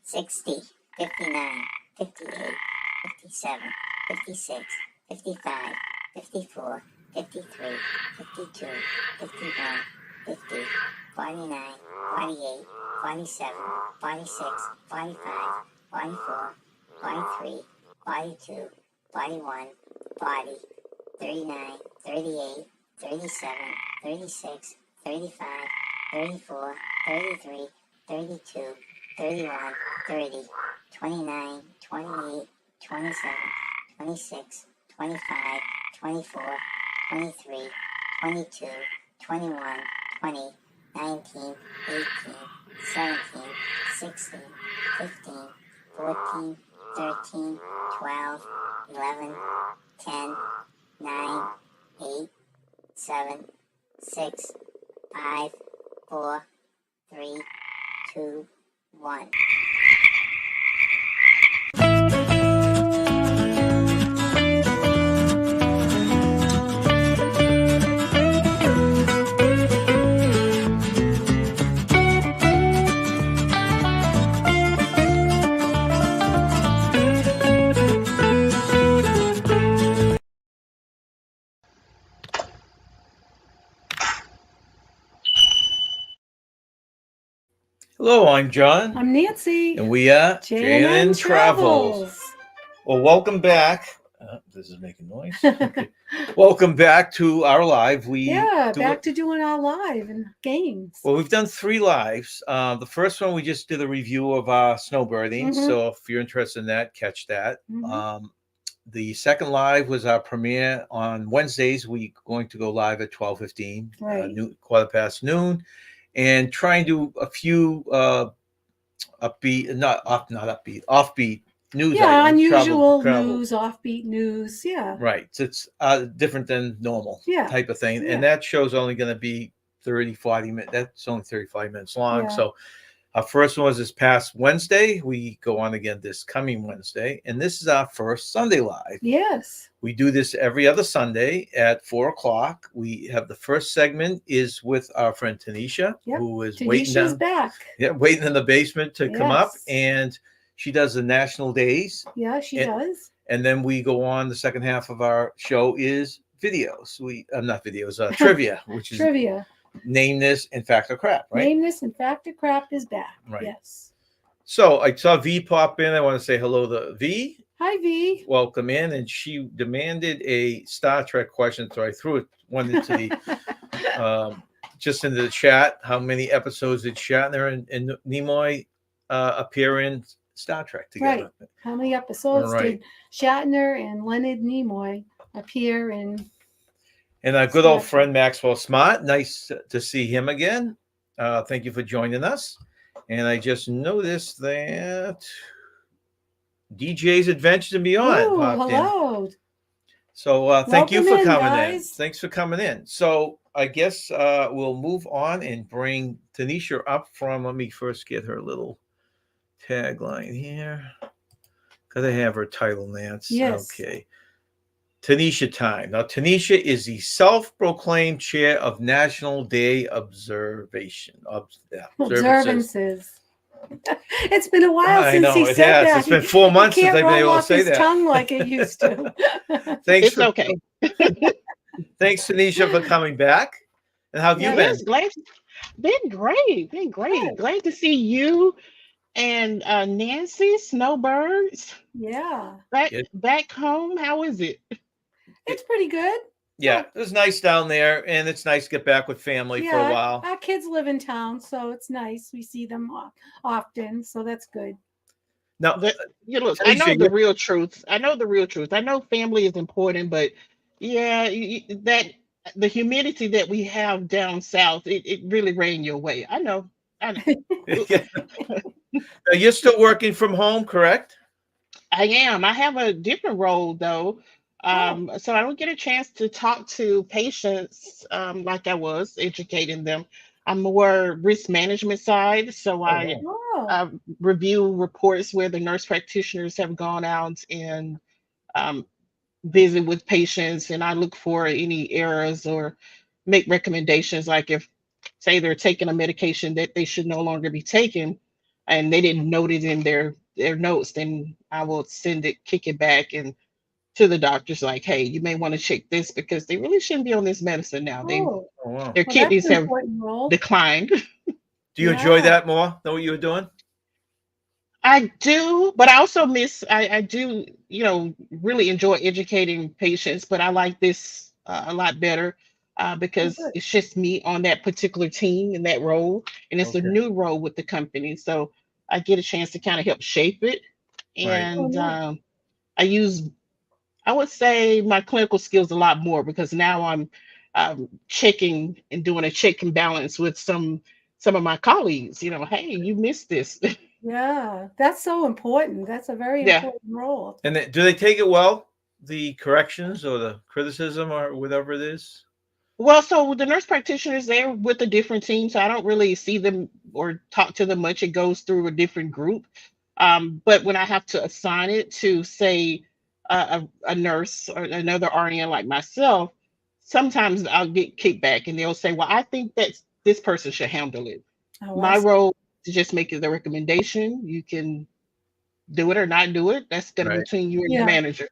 60, 59, 58, 57, 56, 55, 54, 53, 52, 51, 50, 49, 48, 47, 46, 45, 44, 43, 42, 41, 40, 39, 38, 37, 36, 35, 34, 33, 32, 31, 30, 29, 28, 27, 26, 25, 24, 23, 22, 21, 20, 19, 18, 17, 16, 15, 14, 13, 12, 11, 10, 9, 8, 7, 6, 5, 4, 3, 2, 1. Hello, I'm John. I'm Nancy. And we are J&N Travels. Well, welcome back. This is making noise. Okay. Welcome back to our live. Back to doing our live and games. Well, we've done 3 lives. The first one, we just did a review of snowbirding. Mhm. So if you're interested in that, catch that. Mhm. The second live was our premiere on Wednesdays. We're going to go live at 12:15, Right. quarter past noon, and try and do a few offbeat news Yeah, items. unusual travel. news, offbeat news. Yeah. Right. So it's different than normal Yeah. type of thing. Yeah. And that show's only going to be 30, 40 minutes. That's only 35 minutes long. Yeah. So our first one was this past Wednesday. We go on again this coming Wednesday. And this is our first Sunday live. Yes. We do this every other Sunday at 4:00. We have the first segment is with our friend Tanisha, Yep. who is Tanisha's back. waiting in the basement to come up. Yes. And she does the national days. Yeah, she does. And then we go on. The second half of our show is videos. Not videos, trivia, which is Trivia. Name This and Fact or Crap, right? Name This and Fact or Crap is back. Right. Yes. So I saw V pop in. I want to say hello to V. Hi, V. Welcome in. And she demanded a Star Trek question, so I threw one into the just into the chat. How many episodes did Shatner and Nimoy appear in Star Trek together? Right. How many episodes did Shatner and Leonard Nimoy appear in? And our good old friend Maxwell Smart. Nice to see him again. Thank you for joining us. And I just noticed that DJ's Adventures and Beyond popped hello. in. So thank you for coming guys. in. Thanks for coming in. So I guess we'll move on and bring Tanisha up from. Let me first get her little tagline here. Gotta have her title, Nance. Yes. Okay. Tanisha Time. Now, Tanisha is the self-proclaimed chair of National Day Observances. It's been a while since he said that. It's been 4 months since I've been able to say his that. Tongue like it used to. It's okay. Thanks, Tanisha, for coming back. And how have you been? Been great. Good. Glad to see you and Nancy Snowbirds. Yeah. Back home. How is it? It's pretty good. Yeah, it was nice down there, and it's nice to get back with family for a while. Our kids live in town, so it's nice. We see them often, so that's good. Now, I know the real truth. I know family is important, but that the humidity that we have down south, it really ran your way. I know. You're still working from home, correct? I am. I have a different role though. So I don't get a chance to talk to patients like I was educating them. I'm more risk management side. So I review reports where the nurse practitioners have gone out and visit with patients, and I look for any errors or make recommendations. Like if, say, they're taking a medication that they should no longer be taking, and they didn't note it in their notes, then I will send it, kick it back, and to the doctors like, hey, you may want to check this because they really shouldn't be on this medicine now. Oh, Oh wow. Their well, that's kidneys an have important role. declined. Do you enjoy Yeah. that more than what you were doing? I do, but I also I do, really enjoy educating patients, but I like this a lot better Oh, because good. it's just me on that particular team in that role, and it's a Okay. new role with the company. So I get a chance to kind of help shape it. Right. Oh, And nice. I use, I would say, my clinical skills a lot more because now I'm checking and doing a check and balance with some of my colleagues. Hey, you missed this. Yeah, that's so important. That's a very Yeah. important role. And do they take it well? The corrections or the criticism or whatever it is? Well, so the nurse practitioners, they're with a different team, so I don't really see them or talk to them much. It goes through a different group. But when I have to assign it to, say, a nurse or another RN like myself, sometimes I'll get kickback and they'll say, well, I think that this person should handle it. Oh, I My see. role is to just make it the recommendation. You can do it or not do it. That's going to be Right. between you and your Yeah, manager.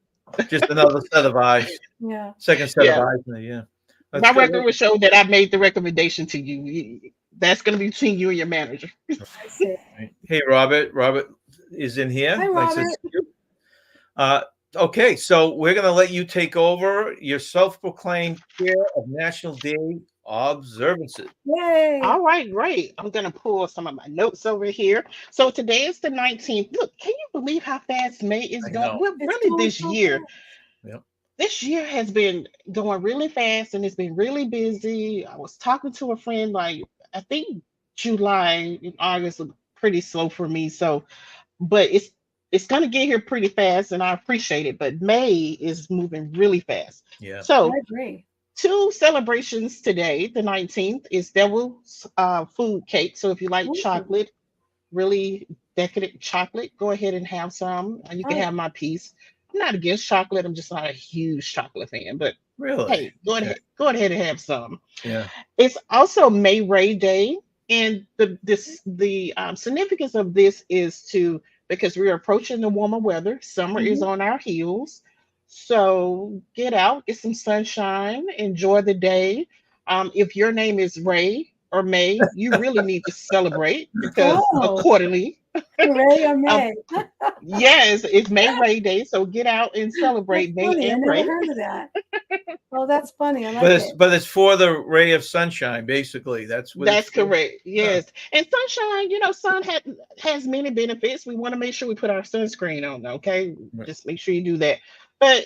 Just another set of eyes. yeah, Second set of Yeah. eyes. Yeah. That's My good. record would show that I made the recommendation to you. That's going to be between you and your manager. I see. Right. Hey, Robert. Robert is in here. Hi, Nice to Robert. see you. Uh, okay, so we're going to let you take over your self-proclaimed chair of National Day observances. Yay. All right, great. I'm going to pull some of my notes over here. So today is the 19th. Look, can you believe how fast May is I going? know. Well, It's really, going so fast. Yep. this year has been going really fast and it's been really busy. I was talking to a friend, like, I think July and August were pretty slow for me. So, but it's going to get here pretty fast and I appreciate it. But May is moving really fast. Yeah. I So, agree. two celebrations today. The 19th is Devil's Food Cake. So, if you like Ooh, chocolate, really decadent chocolate, go ahead and have some. You can oh, have my piece. I'm not against chocolate. I'm just not a huge chocolate fan. But Really? hey, Okay. go ahead and have some. Yeah. It's also May Ray Day, and the significance of this is to, because we're approaching the warmer weather. Summer is mhm. on our heels, so get out, get some sunshine, enjoy the day. If your name is Ray or May, you really need to celebrate because Oh, accordingly, hooray or um, May. yes, it's May Ray Day, so get out and That's celebrate May funny. I and never Ray. heard of that. Oh, that's funny. I But like it's it. but it's for the ray of sunshine, basically. That's what it's That's for. correct. Huh. Yes. And sunshine, sun has many benefits. We want to make sure we put our sunscreen on, okay? Right. Just make sure you do that. But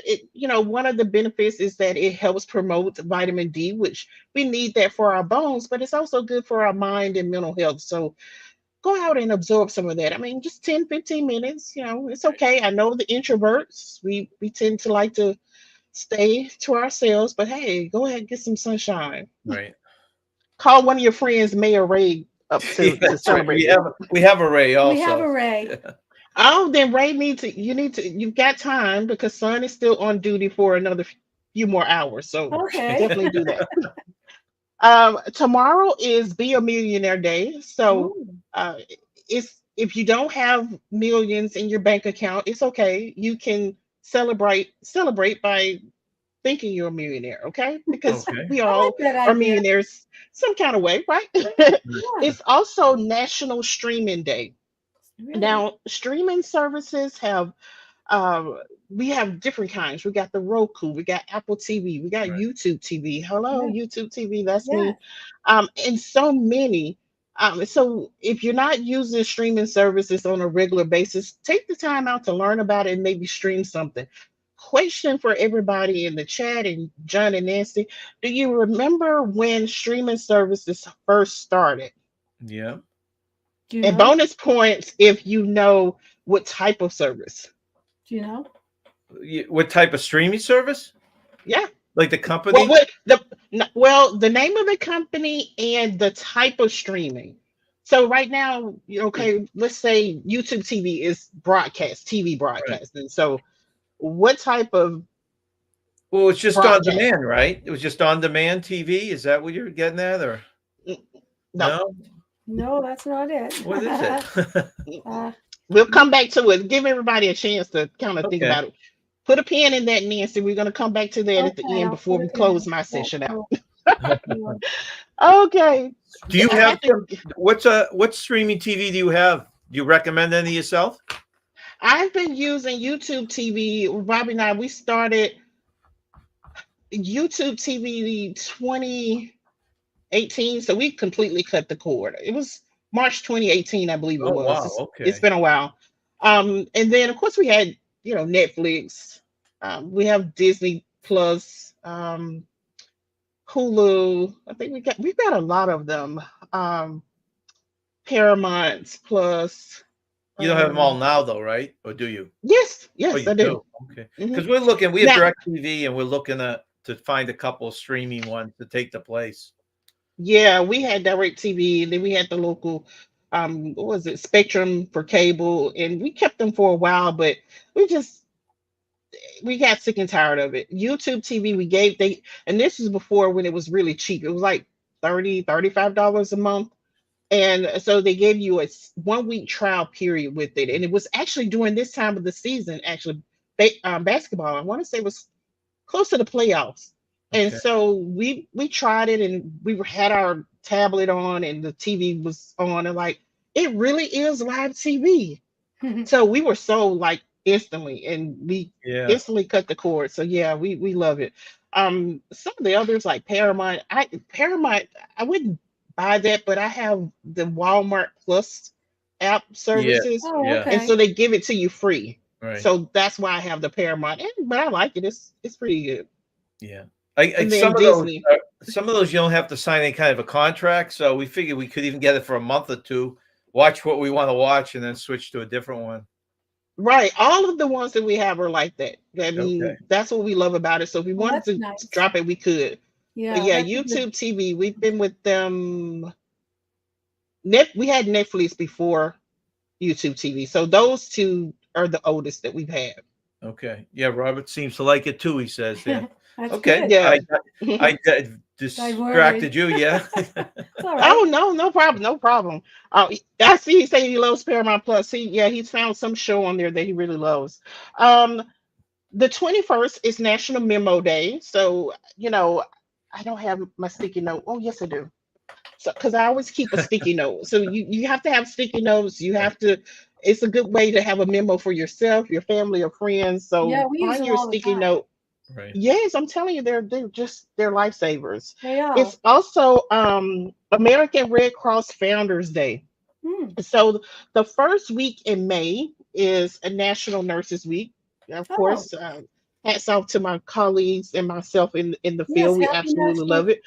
one of the benefits is that it helps promote vitamin D, which we need that for our bones, but it's also good for our mind and mental health. So go out and absorb some of that. I mean, just 10, 15 minutes, it's okay. I know the introverts, we tend to like to stay to ourselves, but hey, go ahead and get some sunshine. Right. Call one of your friends, Mayor Ray, up Yeah, to that's right. celebrate We with have you. we have a ray We have also. a Ray. Yeah. Oh, then Ray you've got time because Son is still on duty for another few more hours. So Okay. definitely do that. Tomorrow is Be a Millionaire Day. So Ooh, uh, it's if you don't have millions in your bank account, it's okay. You can celebrate by thinking you're a millionaire, okay? Because Okay. we I like all that are idea. millionaires some kind of way, right? Yeah, It's also National Streaming Day. really. Now, streaming services um, we have different kinds. We got the Roku, we got Apple TV, we got Right. YouTube TV. Hello, Yeah, YouTube TV, that's yes. me. And so many. So if you're not using streaming services on a regular basis, take the time out to learn about it and maybe stream something. Question for everybody in the chat and John and Nancy: do you remember when streaming services first started? Yeah. Do you And know? bonus points if you know what type of service. Do you know? What type of streaming service? Yeah. Like the Well, company? what the the name of the company and the type of streaming. So right now, okay, let's say YouTube TV is TV Right. broadcasting. So what type of Well, it's just on broadcast? demand, right? It was just on demand TV. Is that what you're getting at, or Mm, No, no? No, that's not it. What is it? uh, We'll come back to it. Give everybody a chance to kind of think Okay. about it. Put a pin in that, Nancy. We're going to come back to that at the okay, end I'll before put we it in. close my That's session out. cool. Yeah. Okay. Do you I have had to. what streaming TV do you have? Do you recommend any yourself? I've been using YouTube TV. Bobby and I, we started YouTube TV 2018, so we completely cut the cord. It was March 2018, I believe it Oh was. wow, It's okay. been a while. And then of course we had, Netflix. We have Disney Plus, Hulu. I think we've got a lot of them. Um, Paramount Plus. You don't have them all Um, now though, right? Or do you? yes, Oh, yes, you I do. do. Okay. Hmm. Because we're looking, we have Now, DirecTV and we're looking to find a couple of streaming ones to take the place. yeah, we had Direct TV, and then we had the local, what was it, Spectrum for cable, and we kept them for a while, but we just we got sick and tired of it. YouTube TV, and this was before when it was really cheap. It was like 35 dollars a month. And so they gave you a 1 week trial period with it. And it was actually during this time of the season, actually, basketball. I want to say it was close to the playoffs. And Okay. so we tried it, and had our tablet on, and the TV was on, and like it really is live TV. So we were sold like instantly, and we Yeah. instantly cut the cord. So yeah, we love it. Some of the others like Paramount, I wouldn't buy that, but I have the Walmart Plus app Yeah. services, Oh, Yeah. and okay. so they give it to you free. Right. So that's why I have the Paramount, but I like it. It's pretty good. Yeah. I And then Disney. some of those you don't have to sign any kind of a contract. So we figured we could even get it for a month or two, watch what we want to watch, and then switch to a different one. Right. All of the ones that we have are like that. I Okay. mean, that's what we love about it. So if we Well, wanted that's to nice. drop it, we could. But Yeah, yeah, that's a good. YouTube TV, we've been with them. We had Netflix before YouTube TV. So those two are the oldest that we've had. Okay. Yeah, Robert seems to like it too, he says there. That's Okay. good. Yeah. I Diverted. distracted you, yeah. It's all right. Oh no, no problem, no problem. I see he say he loves Paramount Plus. He's found some show on there that he really loves. Um, the 21st is National Memo Day, so I don't have my sticky note. Oh yes, I do. So because I always keep a sticky note, so you have to have sticky notes. You have to. It's a good way to have a memo for yourself, your family, or friends. Yeah, So we use on them your all the sticky time. note. Right. Yes, I'm telling you, they're lifesavers. They are. It's also American Red Cross Founders Day. Hmm. So the first week in May is a National Nurses Week. Of Oh, course, hats off to my colleagues and myself in the yes. field. We Happy absolutely National. love it.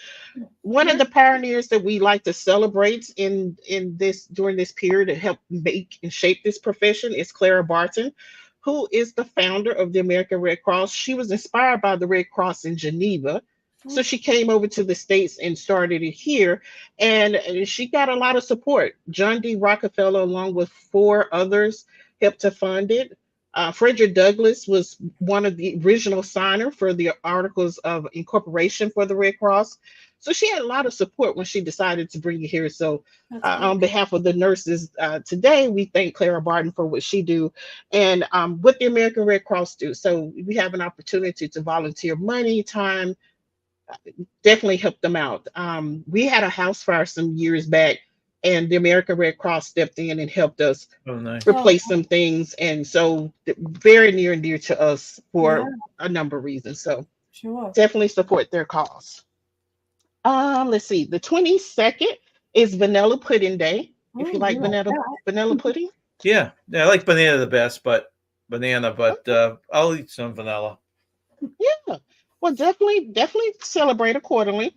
One of Yes. the pioneers that we like to celebrate in this during this period to help make and shape this profession is Clara Barton, who is the founder of the American Red Cross. She was inspired by the Red Cross in Geneva. So Oh, she came over to the States and started it here. And she got a lot of support. John D. Rockefeller, along with four others, helped to fund it. Frederick Douglass was one of the original signer for the Articles of Incorporation for the Red Cross. So she had a lot of support when she decided to bring it here. So that's great. on behalf of the nurses today, we thank Clara Barton for what she do and what the American Red Cross do. So we have an opportunity to volunteer money, time, definitely help them out. We had a house fire some years back, and the American Red Cross stepped in and helped us Oh, nice. Oh, replace some things. And so very near and dear to us yeah, for a number of reasons. So sure. definitely support their cause. Let's see. The 22nd is Vanilla Pudding Day. If you Oh, we like like vanilla that. pudding. Yeah. Yeah, I like banana the best, but I'll eat some vanilla. Yeah. Well, definitely celebrate accordingly.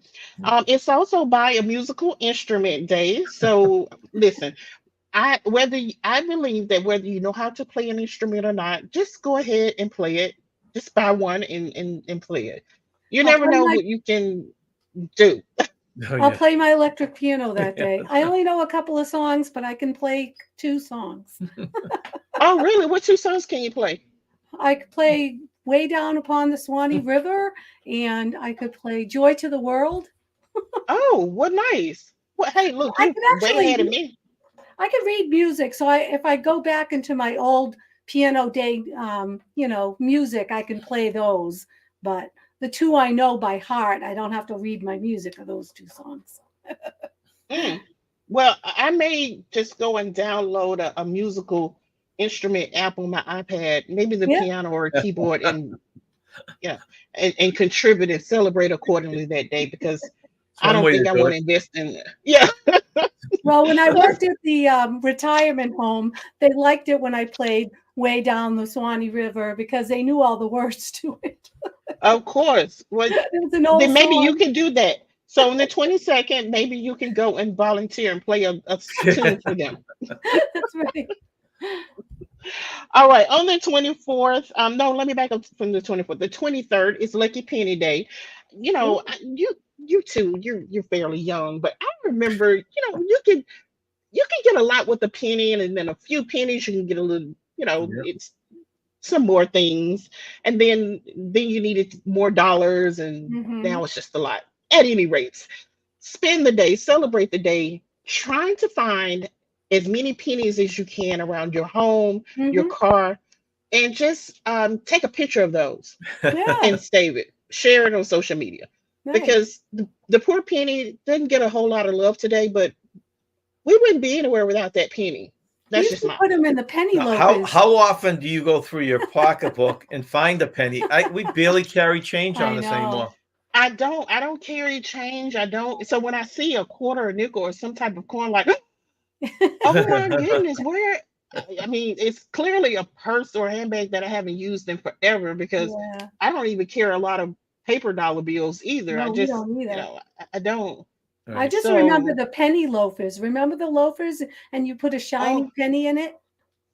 It's also by a musical instrument day. So listen, I believe that whether you know how to play an instrument or not, just go ahead and play it. Just buy one and play it. You I'll never play know my what you can do. Oh I'll yeah. play my electric piano that day. I only know a couple of songs, but I can play two songs. Oh, really? What two songs can you play? I could play Way Down Upon the Swanee River, and I could play Joy to the World. Oh, what nice. Well, hey, look, I you can way actually ahead of me. I can read music. So if I go back into my old piano day, music, I can play those. But the two I know by heart, I don't have to read my music of those two songs. Mm. Well, I may just go and download a musical instrument app on my iPad, maybe the Yeah. piano or a keyboard, and yeah, and contribute and celebrate accordingly that day because It's I one don't way to think I do want it. to invest in yeah. Well, when I worked at the retirement home, they liked it when I played Way Down the Swanee River because they knew all the words to it. Of course. Well, It was an old then maybe you song. can do that. So on the 22nd, maybe you can go and volunteer and play a tune for them. That's right. All right, on the 24th, no, let me back up from the 24th. The 23rd is Lucky Penny Day. You know, you too, you're fairly young, but I remember, you can get a lot with a penny, and then a few pennies you can get a little, Yep. it's some more things, and then you needed more dollars, and Hmm. now it's just a lot. At any rate, spend the day, celebrate the day, trying to find as many pennies as you can around your home, your Hmm. car, and just take a picture of those Yeah. and save it. Share it on social media Right. because the poor penny doesn't get a whole lot of love today, but we wouldn't be anywhere without that penny. We That's used just to my put them in opinion. the penny How loafers. how often do you go through your pocketbook and find a penny? We barely carry change I on us know. anymore. I don't carry change. I don't. So when I see a quarter, a nickel, or some type of coin, like, oh my goodness, where? I mean, it's clearly a purse or handbag that I haven't used in forever because Yeah. I don't even carry a lot of paper dollar bills either. I No, we just, don't either. I don't. I Right. just remember So, the penny loafers. Remember the loafers? And you put a oh, shiny penny in it?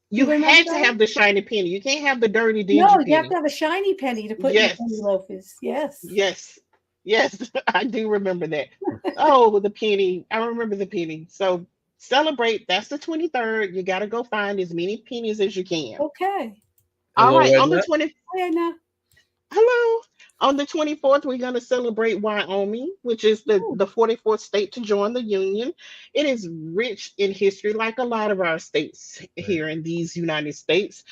You you remember had to those? have the shiny penny. You can't have the dirty, dingy No, you have to penny. have a shiny penny to put in the penny Yes, loafers. Yes. yes, yes. I do remember that. Oh, the penny. I remember the penny. So celebrate. That's the 23rd. You got to go find as many pennies as you can. Okay. All Hello, right. On the Edna. 20, Oh, yeah, no. hello. On the 24th, we're going to celebrate Wyoming, which is Ooh, the 44th state to join the Union. It is rich in history, like a lot of our states Right. here in these United States.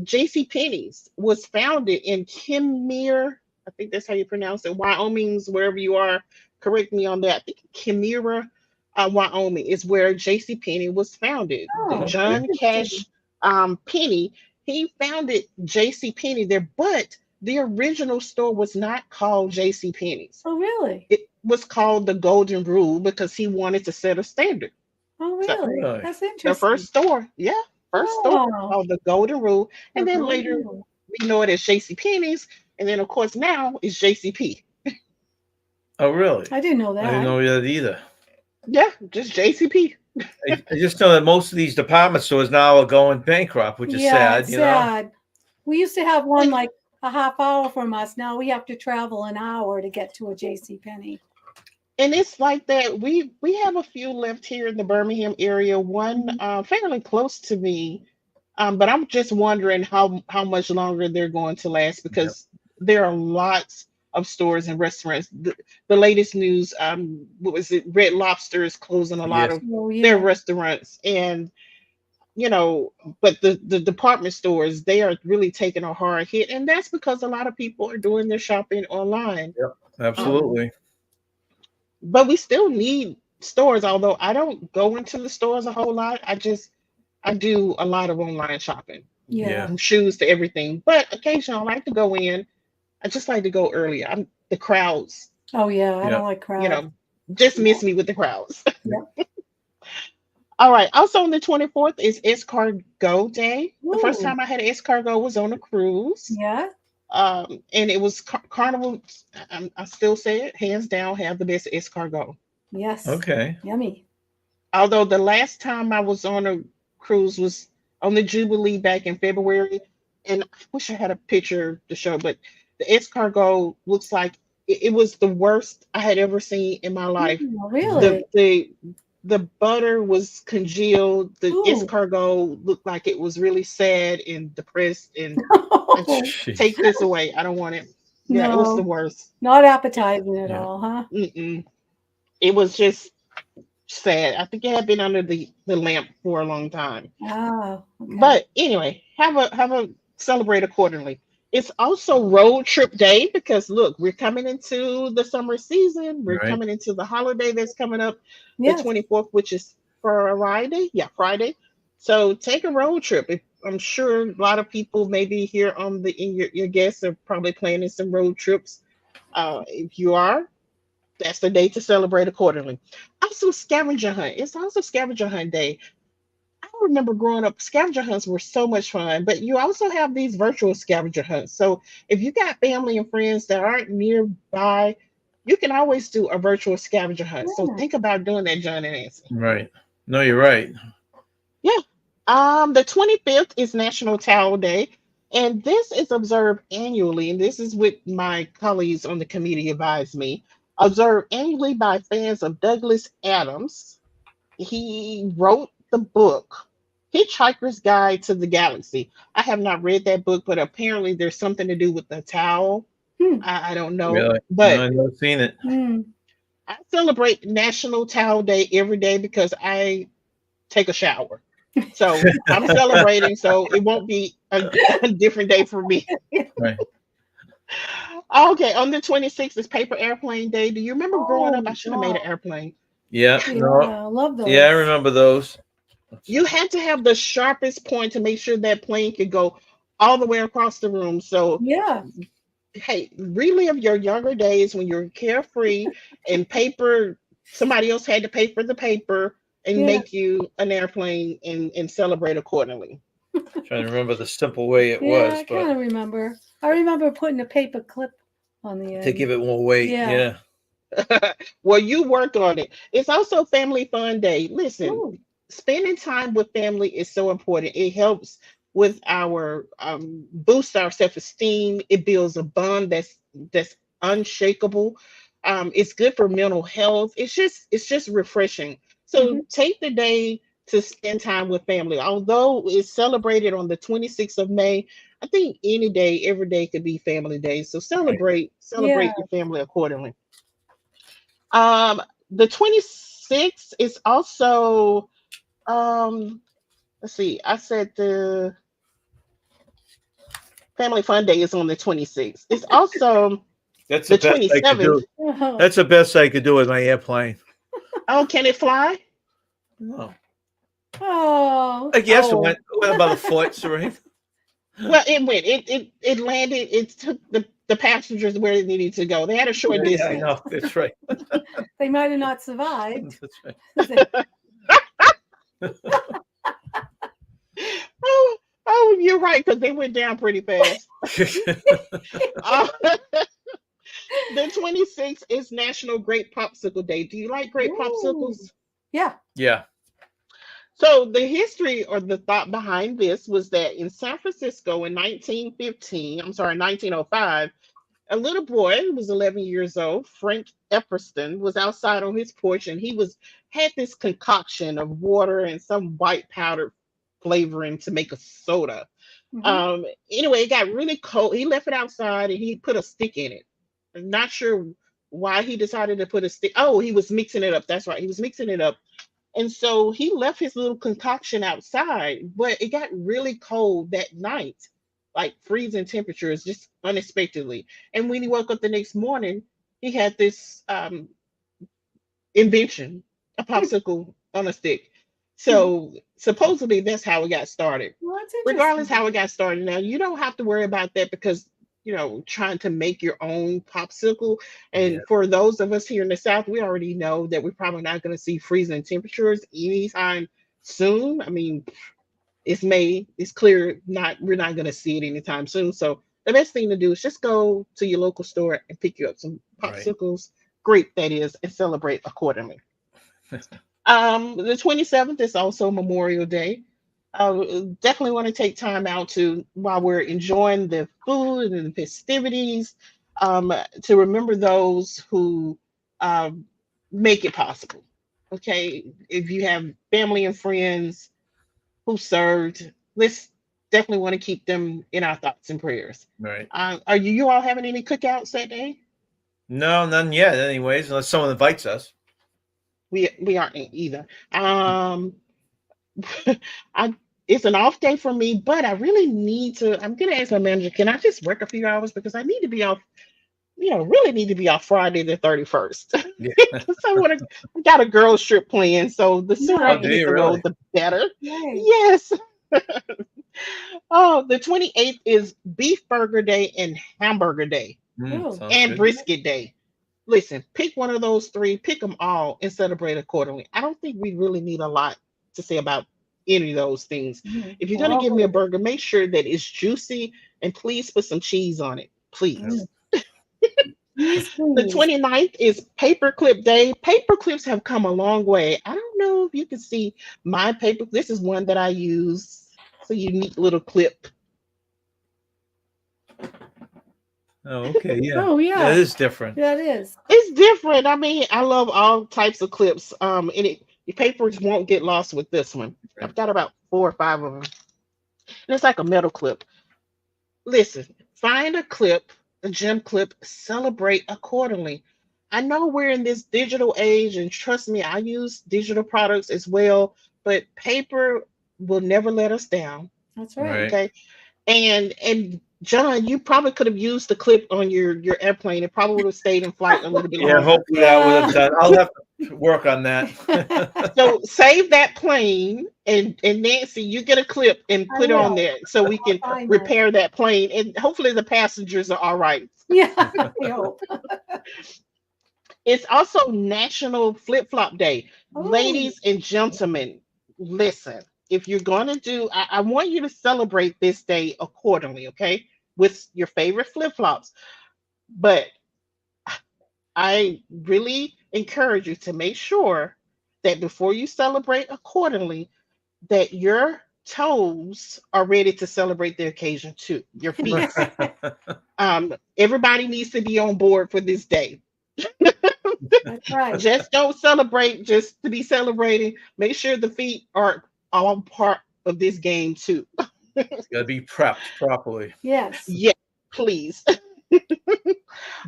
J.C. Penney's was founded in Kimmerer, I think that's how you pronounce it, Wyoming's, wherever you are, correct me on that. I think Kimmerer, Wyoming is where J.C. Penney was founded. The oh, Okay. John interesting. Cash Penney, he founded J.C. Penney there, but the original store was not called J.C. Penney's. Oh, really? It was called the Golden Rule because he wanted to set a standard. Oh, So really? Really? That's the interesting. first store, yeah, first store Oh, called the Golden Rule, the and then later golden rule. we know it as J.C. Penney's, and then of course now it's JCP. Oh, really? I didn't know I didn't that. know that either. Yeah, just JCP. I just know that most of these department stores now are going bankrupt, which is Yeah, sad, it's you know? sad. We used to have one like a half hour from us. Now we have to travel an hour to get to a J.C. Penney. And it's like that. We have a few left here in the Birmingham area. One Mhm. fairly close to me, but I'm just wondering how much longer they're going to last Yep. because there are lots of stores and restaurants. The latest news, what was it? Red Lobster is closing a lot Yes. of Oh, their yeah. restaurants, and you know, but the department stores they are really taking a hard hit, and that's because a lot of people are doing their shopping online. Yep. Yeah. Um, Absolutely. but we still need stores, although I don't go into the stores a whole lot. I do a lot of online shopping, Yeah. Yeah. from shoes to everything. But occasionally I like to go in. I just like to go earlier. I'm the crowds, Oh, yeah. I Yeah. don't like you crowds. know, just Yeah. miss me with the crowds. Yeah. All right. Also on the 24th is escargot day. The first Ooh. time I had escargot was on a cruise. Yeah. And it was Carnival. I still say it, hands down, have the best escargot. Yes. Okay. Yummy. Although the last time I was on a cruise was on the Jubilee back in February, and I wish I had a picture to show, but the escargot looks like it was the worst I had ever seen in my life. Oh, Mhm. really? The butter was congealed. The Ooh. escargot looked like it was really sad and depressed. And I Oh, take Jeez. this away. I don't want it. Yeah, it was the no. worst. Not appetizing at Yeah. all, huh? Mm-mm. It was just sad. I think it had been under the lamp for a long time. Oh, okay. But anyway, have a celebrate accordingly. It's also road trip day because look, we're coming into the summer season. We're Right. coming into the holiday that's coming up, the Yes. 24th, which is Friday. Yeah, Friday. So take a road trip. I'm sure a lot of people maybe here on the in your guests are probably planning some road trips. If you are, that's the day to celebrate accordingly. Also, scavenger hunt. It's also scavenger hunt day. I remember growing up, scavenger hunts were so much fun, but you also have these virtual scavenger hunts. So if you got family and friends that aren't nearby, you can always do a virtual scavenger hunt. So Yeah. think about doing that, John and Nancy. Right. No, you're right. Yeah. The 25th is National Towel Day, and this is observed annually, and this is what my colleagues on the committee advised me. Observed annually by fans of Douglas Adams. He wrote the book Hitchhiker's Guide to the Galaxy. I have not read that book, but apparently there's something to do with the towel. Hmm. I don't know, Really? No, but I've never seen it. Hmm. I celebrate National Towel Day every day because I take a shower. So I'm celebrating, so it won't be a different day for me. Right. Okay, on the 26th is Paper Airplane Day. Do you remember growing up? Oh, I should have made God. an airplane. Yeah. Yeah, No. I love Yeah, I those. remember those. You had to have the sharpest point to make sure that plane could go all the way across the room. So, Yeah. hey, relive your younger days when you're carefree and paper, somebody else had to pay for the paper and Yeah. make you an airplane and celebrate accordingly. Trying to remember the simple way it Yeah, was, I but kind of remember. I remember putting a paper clip on the to end. give it more weight. Yeah. Yeah. Well, you work on it. It's also Family Fun Day. Listen, Ooh. spending time with family is so important. It helps with our boost our self-esteem. It builds a bond that's unshakable. It's good for mental health. It's just refreshing. Hmm. So take the day to spend time with family. Although it's celebrated on the 26th of May, I think any day, every day could be family day. So Right. Yeah. celebrate your family accordingly. Um, the 26th is also let's see, I said the Family Fun Day is on the 26th. It's also That's the the best I could 27th. do. Oh. That's the best I could do with my airplane. Oh, can it fly? No. Oh. I guess it Oh, went about a foot, right? well, it went. It landed. It took the passengers where they needed to go. They had a short Yeah, I distance. know. That's right. They might have not survived. That's right. Oh, oh, you're right because they went down pretty fast. Uh, the 26th is National Grape Popsicle Day. Do you like grape Ooh. popsicles? Yeah. Yeah. So the history or the thought behind this was that in San Francisco in 1915, I'm sorry, 1905, a little boy who was 11 years old, Frank Epperston, was outside on his porch and he was had this concoction of water and some white powdered flavoring to make a soda. Hmm. Anyway, it got really cold. He left it outside and he put a stick in it. I'm not sure why he decided to put a stick. Oh, he was mixing it up. That's right. He was mixing it up and so he left his little concoction outside, but it got really cold that night, like freezing temperatures just unexpectedly. And when he woke up the next morning, he had this invention, a popsicle on a stick. So supposedly that's how it got started. Well, that's Regardless interesting. how it got started, now you don't have to worry about that because trying to make your own popsicle. Yeah. And for those of us here in the South, we already know that we're probably not going to see freezing temperatures anytime soon. I mean, it's May. It's clear not we're not going to see it anytime soon. So the best thing to do is just go to your local store and pick you up some Right. popsicles, grape that is, and celebrate accordingly. The 27th is also Memorial Day. Definitely want to take time out to while we're enjoying the food and the festivities, to remember those who um, make it possible. Okay, if you have family and friends who served, let's definitely want to keep them in our thoughts and prayers. Right. Are you all having any cookouts that day? No, none yet. Anyways, unless someone invites us. We aren't either. Um, I it's an off day for me, but I really need to. I'm gonna ask my manager, can I just work a few hours because I need to be off. Really need to be off Friday the 31st. Yeah. So I got a girls trip planned. So the sooner I Oh, can do Nice. hit you the road, really? the better. Yay. Yes. Oh, the 28th is beef burger day and hamburger day Oh, Sounds and good. brisket day. Listen, pick one of those three, pick them all, and celebrate accordingly. I don't think we really need a lot to say about any of those things. mhm. If you're going to All give me a good. burger, make sure that it's juicy and please put some cheese on it. Mm. Please. Yes, The please. 29th is paperclip day. Paper clips have come a long way. I don't know if you can see my paper. This is one that I use. It's a unique little clip. Oh, okay. Yeah. Oh, That yeah, is different. that is. It's different. I mean, I love all types of clips. And your papers won't get lost with this one. Right. I've got about 4 or 5 of them. And it's like a metal clip. Listen, find a clip, a gem clip, celebrate accordingly. I know we're in this digital age, and trust me, I use digital products as well, but paper will never let us down. That's right. Right. Okay. And John, you probably could have used the clip on your airplane. It probably would have stayed in flight a little bit Yeah. longer. Hopefully that would have Yeah. done. I'll have to work on that. So save that plane, and Nancy, you get a clip and I put it on will. there so we I'll can find that. repair that plane, and hopefully the passengers are all right. Yeah, I hope. It's also National Flip Flop Day. Oh, Ladies and gentlemen, listen, if you're going to I want you to celebrate this day accordingly, okay? With your favorite flip flops. But I really encourage you to make sure that before you celebrate accordingly, that your toes are ready to celebrate the occasion too, your feet. Everybody needs to be on board for this day. that's right. Just don't celebrate just to be celebrating. Make sure the feet are all part of this game too. Got to be prepped properly. Yes. Yeah, please.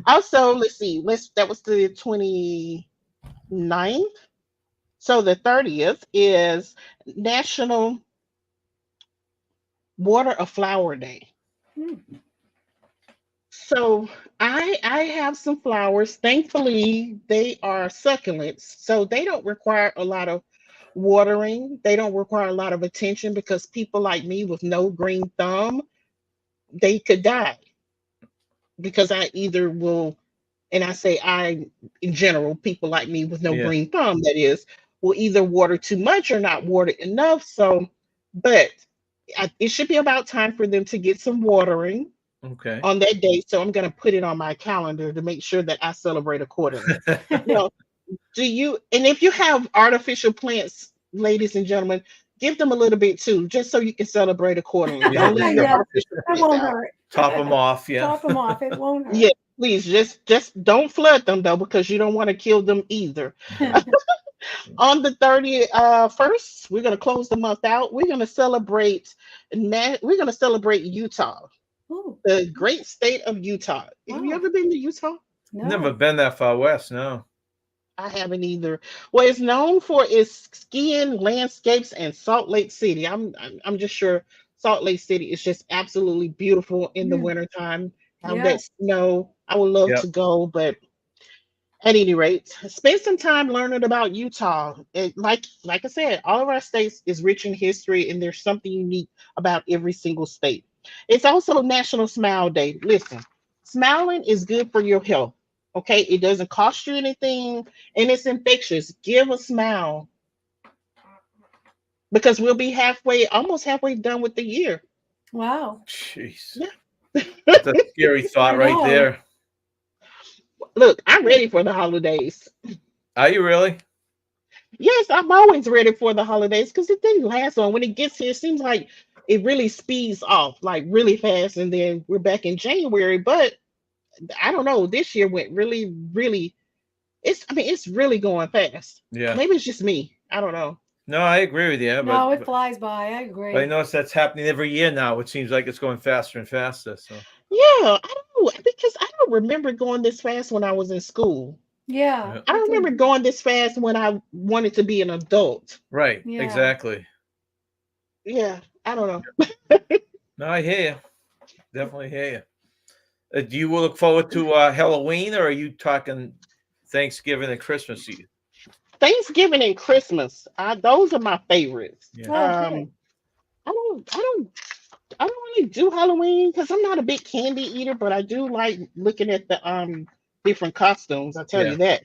Also, let's see. That was the 29th. So the 30th is National Water a Flower Day. Mm. So I have some flowers. Thankfully, they are succulents, so they don't require a lot of watering. They don't require a lot of attention because people like me with no green thumb, they could die because I either will, and I say I in general, people like me with no Yeah. green thumb, that is, will either water too much or not water enough. So, but it should be about time for them to get some watering Okay. on that day. So I'm going to put it on my calendar to make sure that I celebrate accordingly. Now, and if you have artificial plants, ladies and gentlemen, give them a little bit too, just so you can celebrate accordingly. Yeah. Don't leave your Yeah, artificial that plants won't out. hurt. Top them off. Yeah. Top them off. It won't Yeah, hurt. please just don't flood them though, because you don't want to kill them either. On the 30th, first, we're gonna close the month out. We're gonna celebrate Utah, Oh, the great state of Utah. Have you wow. ever been to Utah? Never No. been that far west. No. I haven't either. What it's known for is skiing, landscapes, and Salt Lake City. I'm just sure Salt Lake City is just absolutely beautiful in the Mm. wintertime. Have Yeah. that snow. I would love Yep. to go, but at any rate, spend some time learning about Utah. Like I said, all of our states is rich in history, and there's something unique about every single state. It's also National Smile Day. Listen, smiling is good for your health. Okay, it doesn't cost you anything, and it's infectious. Give a smile because we'll be almost halfway done with the year. Wow. Jeez. Yeah. That's a scary I thought right know. there. Look, I'm ready for the holidays. Are you really? Yes, I'm always ready for the holidays because it didn't last long. When it gets here, it seems like it really speeds off like really fast, and then we're back in January. But I don't know. This year went really, really. It's really going fast. Yeah. Maybe it's just me. I don't know. No, I agree with you. No, it But flies by. I but I agree. notice that's happening every year now. It seems like it's going faster and faster. So Yeah, I don't know because I don't remember going this fast when I was in school. Yeah. Yeah. I It don't remember did. going this fast when I wanted to be an adult. Right. Yeah. Exactly. Yeah, I don't know. No, I hear you. Definitely hear you. Do you look forward to Halloween, or are you talking Thanksgiving and Christmas Eve? Thanksgiving and Christmas, those are my favorites. Yeah. Oh, good. I don't really do Halloween because I'm not a big candy eater, but I do like looking at the different costumes. I tell Yeah. you that.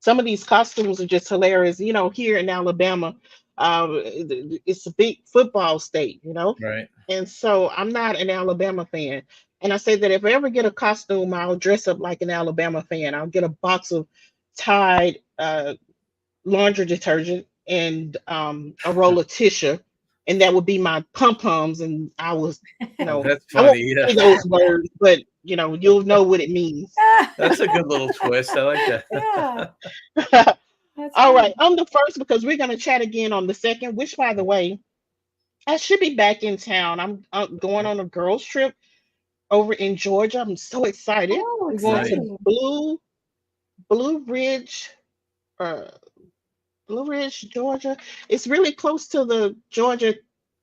Some of these costumes are just hilarious. Here in Alabama, it's a big football state, Right. and so I'm not an Alabama fan. And I say that if I ever get a costume, I'll dress up like an Alabama fan. I'll get a box of Tide laundry detergent and a roll of tissue, and that would be my pom poms. And That's I won't funny. say Yeah. those words, but you'll know what it means. That's a good little twist. I like Yeah, that. that's All right, funny. on the first, because we're going to chat again on the second, which, by the way, I should be back in town. I'm going on a girls' trip over in Georgia. I'm so excited. Oh, We're going Nice. to exciting. Blue Ridge, uh, Blue Ridge, Georgia. It's really close to the Georgia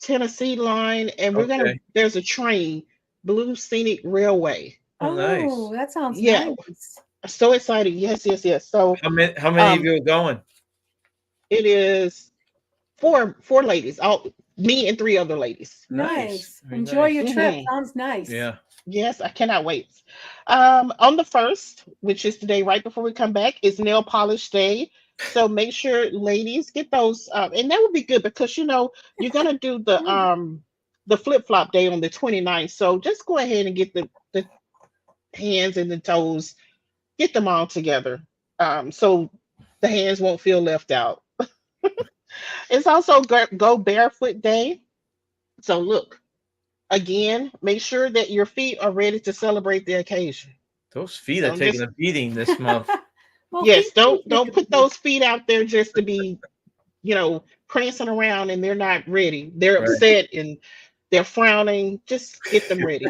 Tennessee line, and Okay. there's a train, Blue Scenic Railway. Oh, Oh, nice. that sounds Yeah, nice. so excited. Yes, yes, yes. So, How many of um, you are going? it is four ladies, all me and three other ladies. Nice. Nice. Very Enjoy nice. your trip. Hmm. Sounds nice. Yeah. Yes, I cannot wait. On the first, which is today, right before we come back, is nail polish day. So make sure, ladies, get those, and that would be good because you're gonna do the flip flop day on the 29th. So just go ahead and get the hands and the toes, get them all together, so the hands won't feel left out. It's also go barefoot day. So look, again, make sure that your feet are ready to celebrate the occasion. Those feet are Don't taking just a beating this month. Well, Yes, feet do take don't a put beating. those feet out there just to be, prancing around and they're not ready. They're Right. upset and they're frowning. Just get them ready.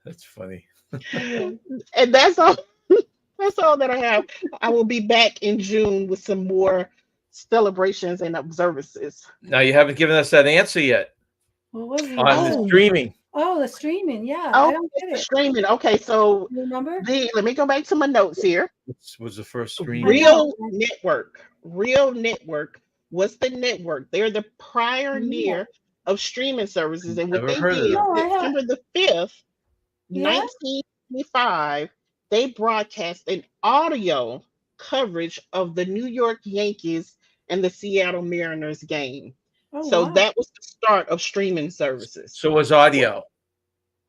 That's funny. Yeah. And that's all. That's all that I have. I will be back in June with some more celebrations and observances. Now you haven't given us that answer yet What was the on the answer? Oh, streaming. Oh, the streaming. Yeah, oh, I don't it's get the it. streaming. Okay, so You remember? let me go back to my notes here. This was the first I streaming. know. Real Network was the network. They're the Yeah. pioneer of streaming services. And what Never they heard of did, them. No, I have. September the 5th, Yeah. 1925, they broadcast an audio coverage of the New York Yankees and the Seattle Mariners game. Oh, So wow. that was the start of streaming services. So it was audio.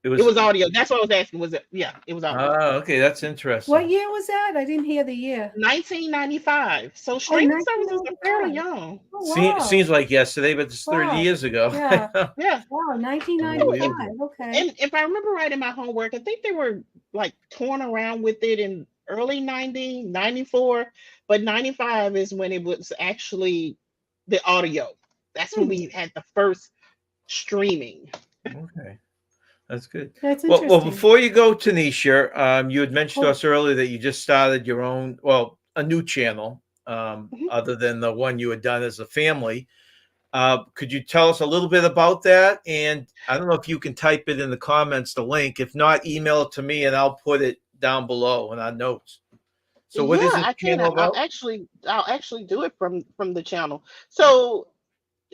It It was. was audio. That's what I was asking. Was it? Yeah, it was audio. Okay, that's What interesting. year was that? I didn't hear the year. 1995. So Oh, streaming services are fairly 1995. young. Oh, wow. Seems like yesterday, but it's 30 Wow. years ago. Yeah. Yeah. Wow. Oh, and 1995. Unbelievable. Okay. And if I remember right in my homework, I think they were like torn around with it in early 90, 94, but 95 is when it was actually the audio. That's when Hmm. we had the first streaming. Okay, that's good. That's Well, interesting. before you go, Tanisha, you had mentioned to Oh, us earlier that you just started your own, well, a new channel, Mhm. other than the one you had done as a family. Could you tell us a little bit about that? And I don't know if you can type it in the comments, the link. If not, email it to me and I'll put it down below in our notes. So, what Yeah, is this I can. channel about? I'll actually do it from the channel. So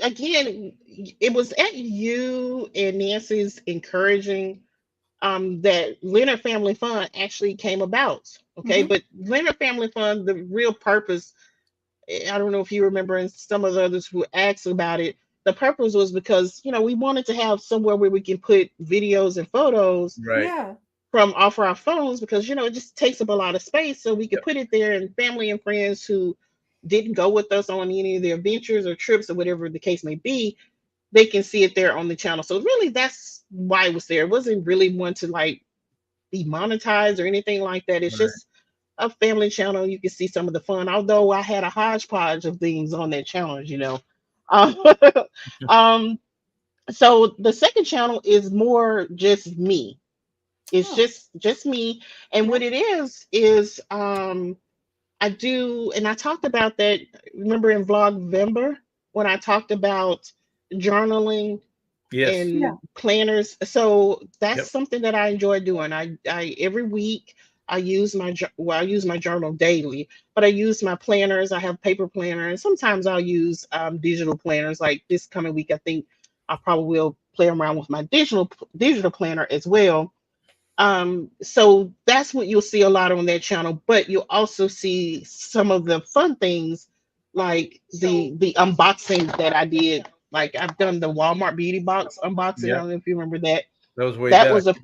again, it was at you and Nancy's encouraging that Leonard Family Fund actually came about. Okay, hmm. but Leonard Family Fund, the real purpose, I don't know if you remember, and some of the others who asked about it, the purpose was because we wanted to have somewhere where we can put videos and photos Right. Yeah. from off our phones because it just takes up a lot of space, so we could Yep. put it there, and family and friends who didn't go with us on any of their adventures or trips or whatever the case may be, they can see it there on the channel. So really, that's why it was there. It wasn't really one to like be monetized or anything like that. It's Right. just a family channel. You can see some of the fun. Although I had a hodgepodge of things on that challenge. Um, um, so the second channel is more just me. It's Oh, just me. And yeah. what it is I do, and I talked about that. Remember in Vlogvember when I talked about journaling Yes. Yeah. and planners. So that's Yep. something that I enjoy doing. I every week I use well, I use my journal daily, but I use my planners. I have paper planner, and sometimes I'll use digital planners. Like this coming week, I think I probably will play around with my digital planner as well. So that's what you'll see a lot on that channel, but you'll also see some of the fun things like the unboxing that I did. Like I've done the Walmart beauty box unboxing. I Yep. don't know if you remember that. That was way That back. was a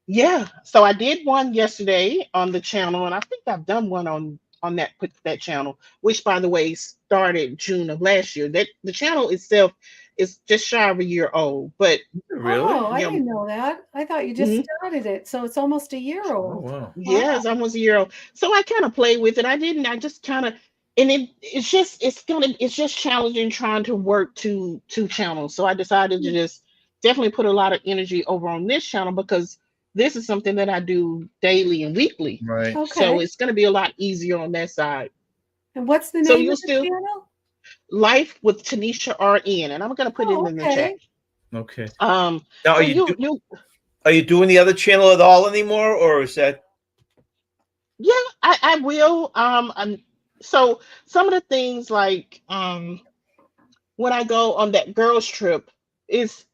Yeah. So I did one yesterday on the channel, and I think I've done one on that channel, which by the way started June of last year. That the channel itself is just shy of a year old, but Really? Oh, I yeah. didn't know that. I thought you just Mhm. started it, so it's almost a year Oh old. wow. Yeah, Wow. it's almost a year old. So I kind of play with it. I didn't. I just kind of, and it's just challenging trying to work two channels. So I decided to Yeah. just definitely put a lot of energy over on this channel because this is something that I do daily and weekly. Right. So Okay. it's going to be a lot easier on that side. And what's the So name you'll of the still channel? life with Tanisha RN, and I'm going to put it Oh, in the chat. okay. Okay. Now, So you are you doing the other channel at all anymore, or is that yeah, I will. So some of the things like when I go on that girls trip is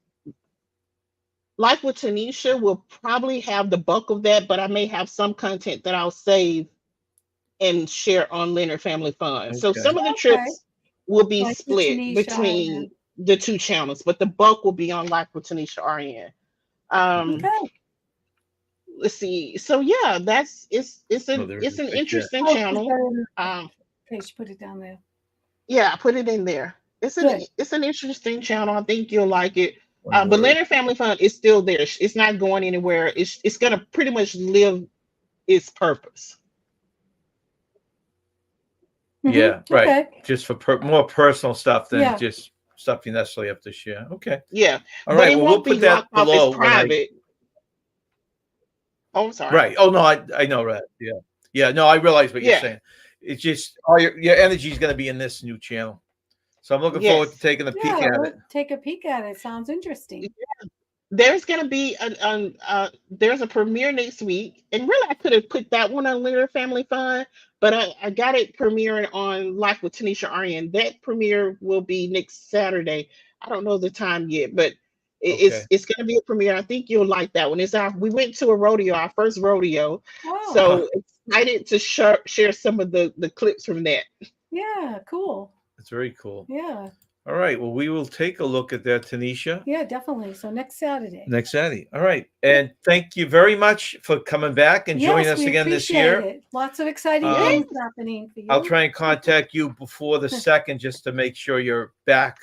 like with Tanisha, we'll probably have the bulk of that, but I may have some content that I'll save and share on Leonard Family Fun. So okay? some of the Okay. trips will be Like with split Tanisha between Iron. the two channels, but the bulk will be on Life with Tanisha RN. Okay. Um, Okay. let's see. So yeah, that's Oh, there's it's a an picture. interesting Oh, she's channel. got it in Um, the page. Put it down there. Yeah, I put it in there. Good. It's an interesting channel. I think you'll like it. One But word. Leonard Family Fun is still there. It's not going anywhere. It's gonna pretty much live its purpose. Yeah. Right. Okay. Just for more personal stuff than Yeah. just stuff you necessarily have to share. Okay. Yeah, All but right. it Well, we'll won't put be that locked off as below when I. private. Oh, I'm sorry. Right. Oh no, I know that. Yeah. Yeah. No, I realize what you're Yeah. saying. It's just all your energy is going to be in this new channel. So I'm looking forward to Yes. taking a peek Yeah. at it. We'll take a peek at it. Sounds interesting. There's gonna be there's a premiere next week, and really I could have put that one on Leonard Family Fun, but I got it premiering on Life with Tanisha Aryan. That premiere will be next Saturday. I don't know the time yet, but Okay. it's gonna be a premiere. I think you'll like that one. It's our We went to a rodeo, our first rodeo, Oh, Huh. so excited to share some of the clips from that. yeah. Cool. That's very cool. Yeah. All right. Well, we will take a look at that, Tanisha, Yeah, definitely. So next Saturday. next Saturday. All right. Yep. And thank you very much for coming back and joining Yes, us we again this appreciate year. it. Lots of exciting Yeah. things happening for I'll you. try and contact you before the second just to make sure you're back.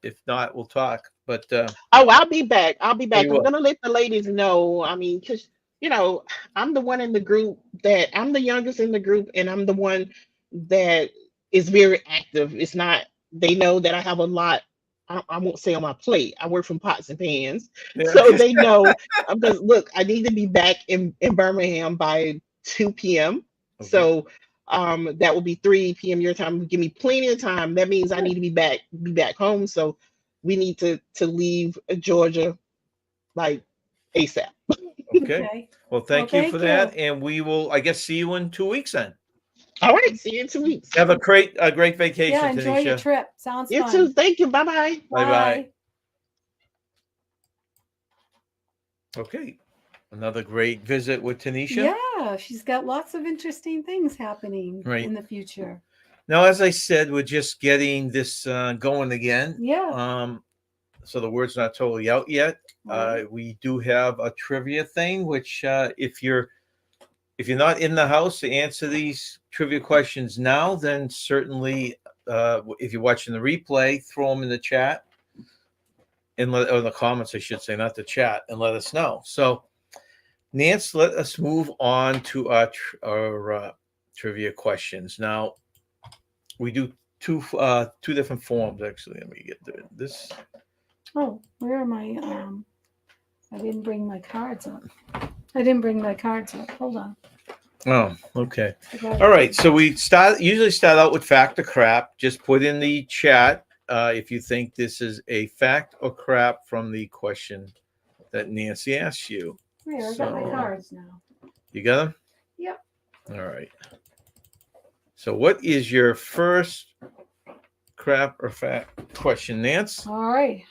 If not, we'll talk. But Oh, I'll be back. I'll be oh, back. you I'm will. gonna let the ladies know. I mean, because you know, I'm the one in the group that I'm the youngest in the group, and I'm the one that is very active. It's not. They know that I have a lot. I won't say on my plate. I work from pots and pans, Yeah. so they know. Because look, I need to be back in Birmingham by 2 p.m. Okay. So that will be 3 p.m. your time. Give me plenty of time. That means I Good. need to be back home. So we need to leave Georgia like ASAP. Okay. Okay. Well, Well, thank you for thank you. that. And we will, I guess, see you in 2 weeks then. All right, see you in 2 weeks. Have a great Yeah, vacation, enjoy your Tanisha. trip. Sounds You too. fun. Thank you. Bye bye. Bye bye. Bye. Okay. Another great visit with Tanisha. Yeah, she's got lots of interesting things happening Right. in the future. Now, as I said, we're just getting this going again. Yeah. So the word's not totally out yet. Right. We do have a trivia thing, which if you're not in the house to answer these trivia questions now, then certainly if you're watching the replay, throw them in the chat or the comments, I should say, not the chat, and let us know. So, Nance, let us move on to our trivia questions. Now, we do two different forms actually. Let me get this. Oh, where are my I didn't bring my cards up. I didn't bring my cards up. Hold on. Oh, okay. Forgot All it. right. So we usually start out with fact or crap. Just put in the chat if you think this is a fact or crap from the question that Nancy asked you. Here, I got my So- cards now. You got them? Yep. All right. So what is your first crap or fact question, Nance? All right.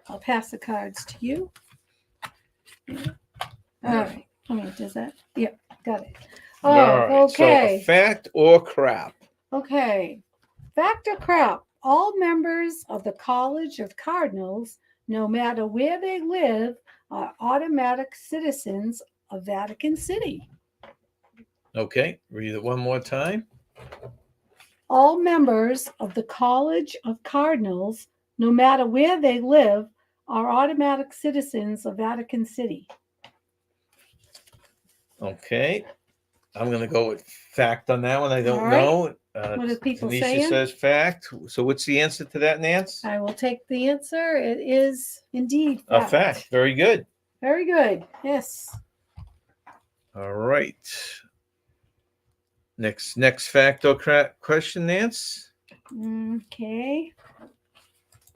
I'll pass the cards to you. All right. Let me, does that? Yep, got it. Oh, All right. So a okay. fact or crap? Okay. Fact or crap? All members of the College of Cardinals, no matter where they live, are automatic citizens of Vatican City. Okay. Read it one more time. All members of the College of Cardinals, no matter where they live, are automatic citizens of Vatican City. Okay. I'm going to go with fact on that one. I don't All right. know. What are people Tanisha saying? says fact. So what's the answer to that, Nance? I will take the answer. It is indeed A fact. fact. Very good. Very good. Yes. All right. Next fact or question, Nance? Okay.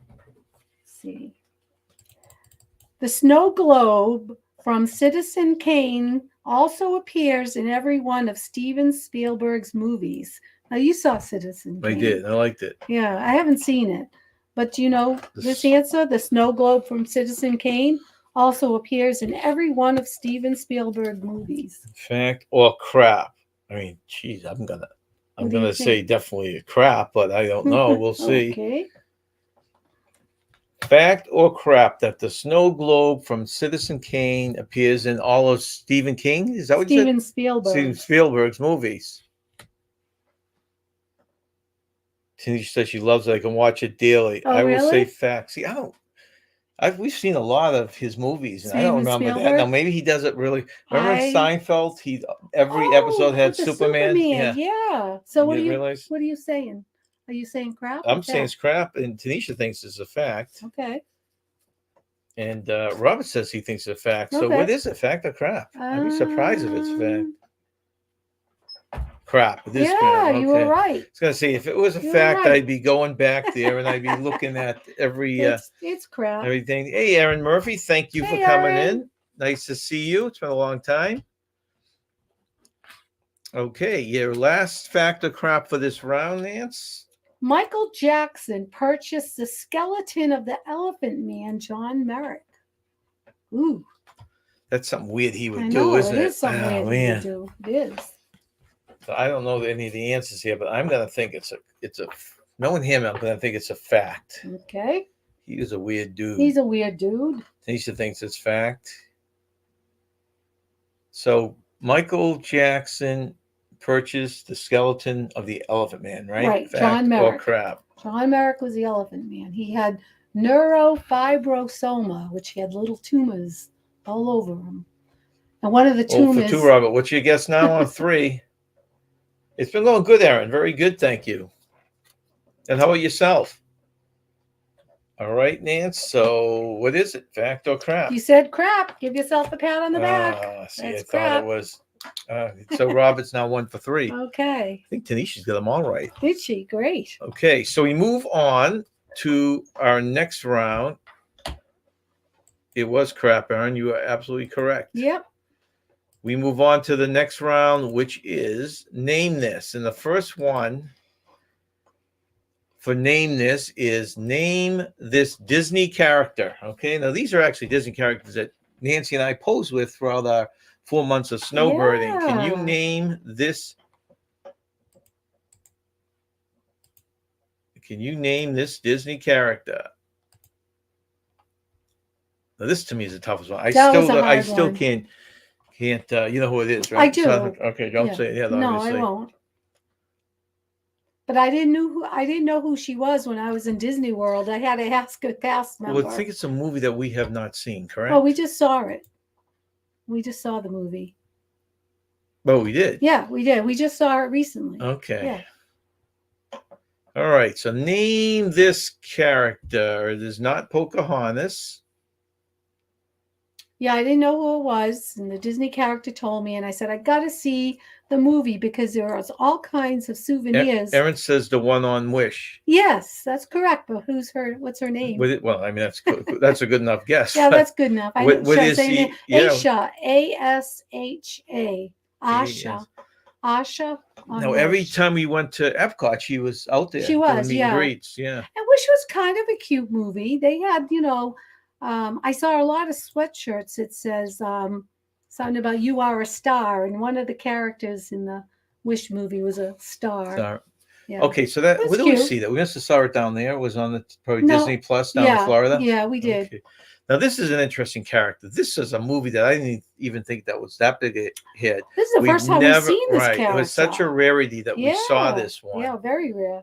Let's see. The snow globe from Citizen Kane also appears in every one of Steven Spielberg's movies. Now, you saw Citizen Kane. I did. I liked it. Yeah, I haven't seen it. But do you know this answer? The snow globe from Citizen Kane also appears in every one of Steven Spielberg movies. Fact or crap? I mean, geez, I'm What do you gonna say think? definitely a crap, but I don't know. We'll see. Okay. Fact or crap that the snow globe from Citizen Kane appears in all of Stephen King? Is that what you Steven said? Spielberg. Steven Spielberg's movies. Tanisha says she loves it. I can watch it daily. Oh, I will say really? fact. See, we've seen a lot of his movies, and I don't Steven remember that. Spielberg? Now maybe he does it really. Remember in Seinfeld? Every Oh, episode had with the Superman. Yeah. So what You are you realize? what are you saying? Are you saying crap? or I'm saying it's fact? crap, and Tanisha thinks it's a fact, Okay. and Robert says he thinks it's a fact. So Okay. what is it, fact or crap? I'd be surprised if it's fact. Crap. It is Yeah, crap. you were Okay. right. I was gonna say if it was a You were fact, right. I'd be going back there and I'd be looking at It's crap. everything. Hey, Aaron Murphy, thank you Hey, for coming Aaron. in. Nice to see you. It's been a long time. Okay, your last fact or crap for this round, Nance. Michael Jackson purchased the skeleton of the Elephant Man, John Merrick. Ooh, That's something weird he would I do, know isn't it it? is something Oh, weird man. to do. It is. So I don't know any of the answers here, but I'm gonna think it's a knowing him, I'm gonna think it's a fact. Okay. He was a weird dude. He's a weird dude. Tanisha thinks it's fact. So Michael Jackson purchased the skeleton of the Elephant Man, right? Right, Fact John or Merrick. crap? John Merrick was the Elephant Man. He had neurofibrosoma, which he had little tumors all over him. And one of the Oh, for tumors. two, Robert. What's your guess now on three? It's been going good, Aaron. Very good, thank you. And how about yourself? All right, Nance. So what is it? Fact or crap? You said crap. Give yourself a pat on the back. See, That's I thought crap. it was. So Robert's now 1 for 3. Okay. I think Tanisha's got them all right. Did she? Great. Okay, so we move on to our next round. It was crap, Aaron. You are absolutely correct. Yep. We move on to the next round, which is name this. And the first one for name this is name this Disney character. Okay, now these are actually Disney characters that Nancy and I posed with throughout our 4 months of snowbirding. Can you Yeah. name this? Can you name this Disney character? Now, this to me is the toughest one. I That was still, a I hard still one. can't. You know who it is, I right? do. Okay, don't Yeah. say it. Yeah, No, obviously. I won't. But I didn't know who she was when I was in Disney World. I had to ask a cast member. Well, I think it's a movie that we have not seen, correct? Oh, we just saw it. We just saw the movie. Oh, we did. Yeah, we did. We just saw it recently. Okay. Yeah. All right. So name this character. It is not Pocahontas. Yeah, I didn't know who it was, and the Disney character told me, and I said I got to see the movie because there are all kinds of souvenirs. Erin says the one on Wish. Yes, that's correct. But what's her name? With it, well, I mean that's a good enough guess. Yeah, that's good enough. I know. What Should I is say he? name? Yeah. Asha, Asha, Yes. Asha. On No, every Wish. time we went to Epcot, she was out there She doing was, meet and yeah. greets. Yeah. And Wish was kind of a cute movie. They had, I saw a lot of sweatshirts. It says something about "You Are a Star," and one of the characters in the Wish movie was a star. So, Yeah. okay, so that It was where did we cute. see that? We must have saw it down there. It was on the probably No, Disney Plus down in Yeah, Florida. yeah, we did. Okay. Now this is an interesting character. This is a movie that I didn't even think that was that big a hit. This is the first time we've seen this right. character. It was such a rarity that we saw Yeah, this one. Yeah, very rare.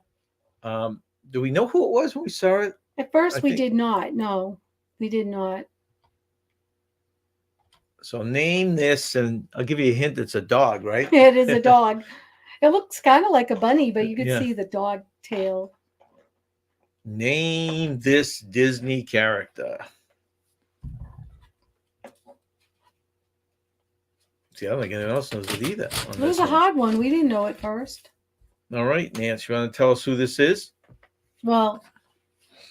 Do we know who it was when we saw it? At first, I we think- did not. No, we did not. So name this, and I'll give you a hint. It's a dog, right? It is a dog. It looks kind of like a bunny, but you could Yeah. see the dog tail. Name this Disney character. See, I don't think anyone else knows it either. On It was this a one. hard one. We didn't know at first. All right, Nancy, you want to tell us who this is? Well,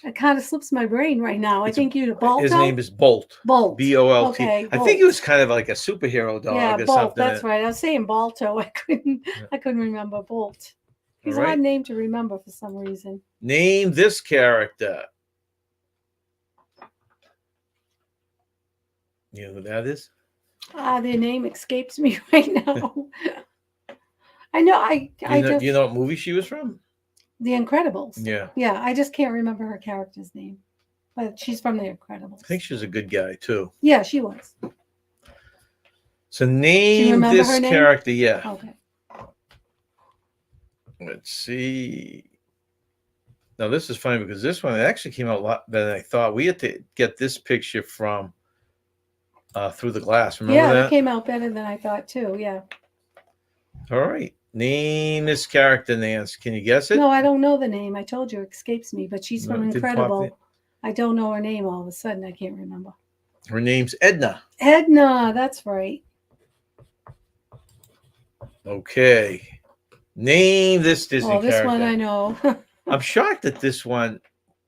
it kind of slips my brain right now. I think you Balto. His name is Bolt. Bolt. Bolt. Okay, I Bolt. think he was kind of like a superhero dog Yeah, or Bolt. something. That's right. I was saying Balto. I couldn't remember Bolt. He's All a right. hard name to remember for some reason. Name this character. You know who that is? Their name escapes me right now. I know. You know what movie she was from? The Incredibles. Yeah. Yeah, I just can't remember her character's name, but she's from The Incredibles. I think she was a good guy too. Yeah, she was. So name remember this her name? character. Yeah. Okay. Let's see. Now this is funny because this one actually came out a lot better than I thought. We had to get this picture from Through the Glass. Remember Yeah, that? it came out better than I thought too. Yeah. All right. Name this character, Nance. Can you guess it? No, I don't know the name. I told you it escapes me, but she's No, from it didn't pop Incredible. in. I don't know her name all of a sudden. I can't remember. Her name's Edna. Edna, that's right. Okay. Name this Disney Oh, this character. one I know. I'm shocked at this one.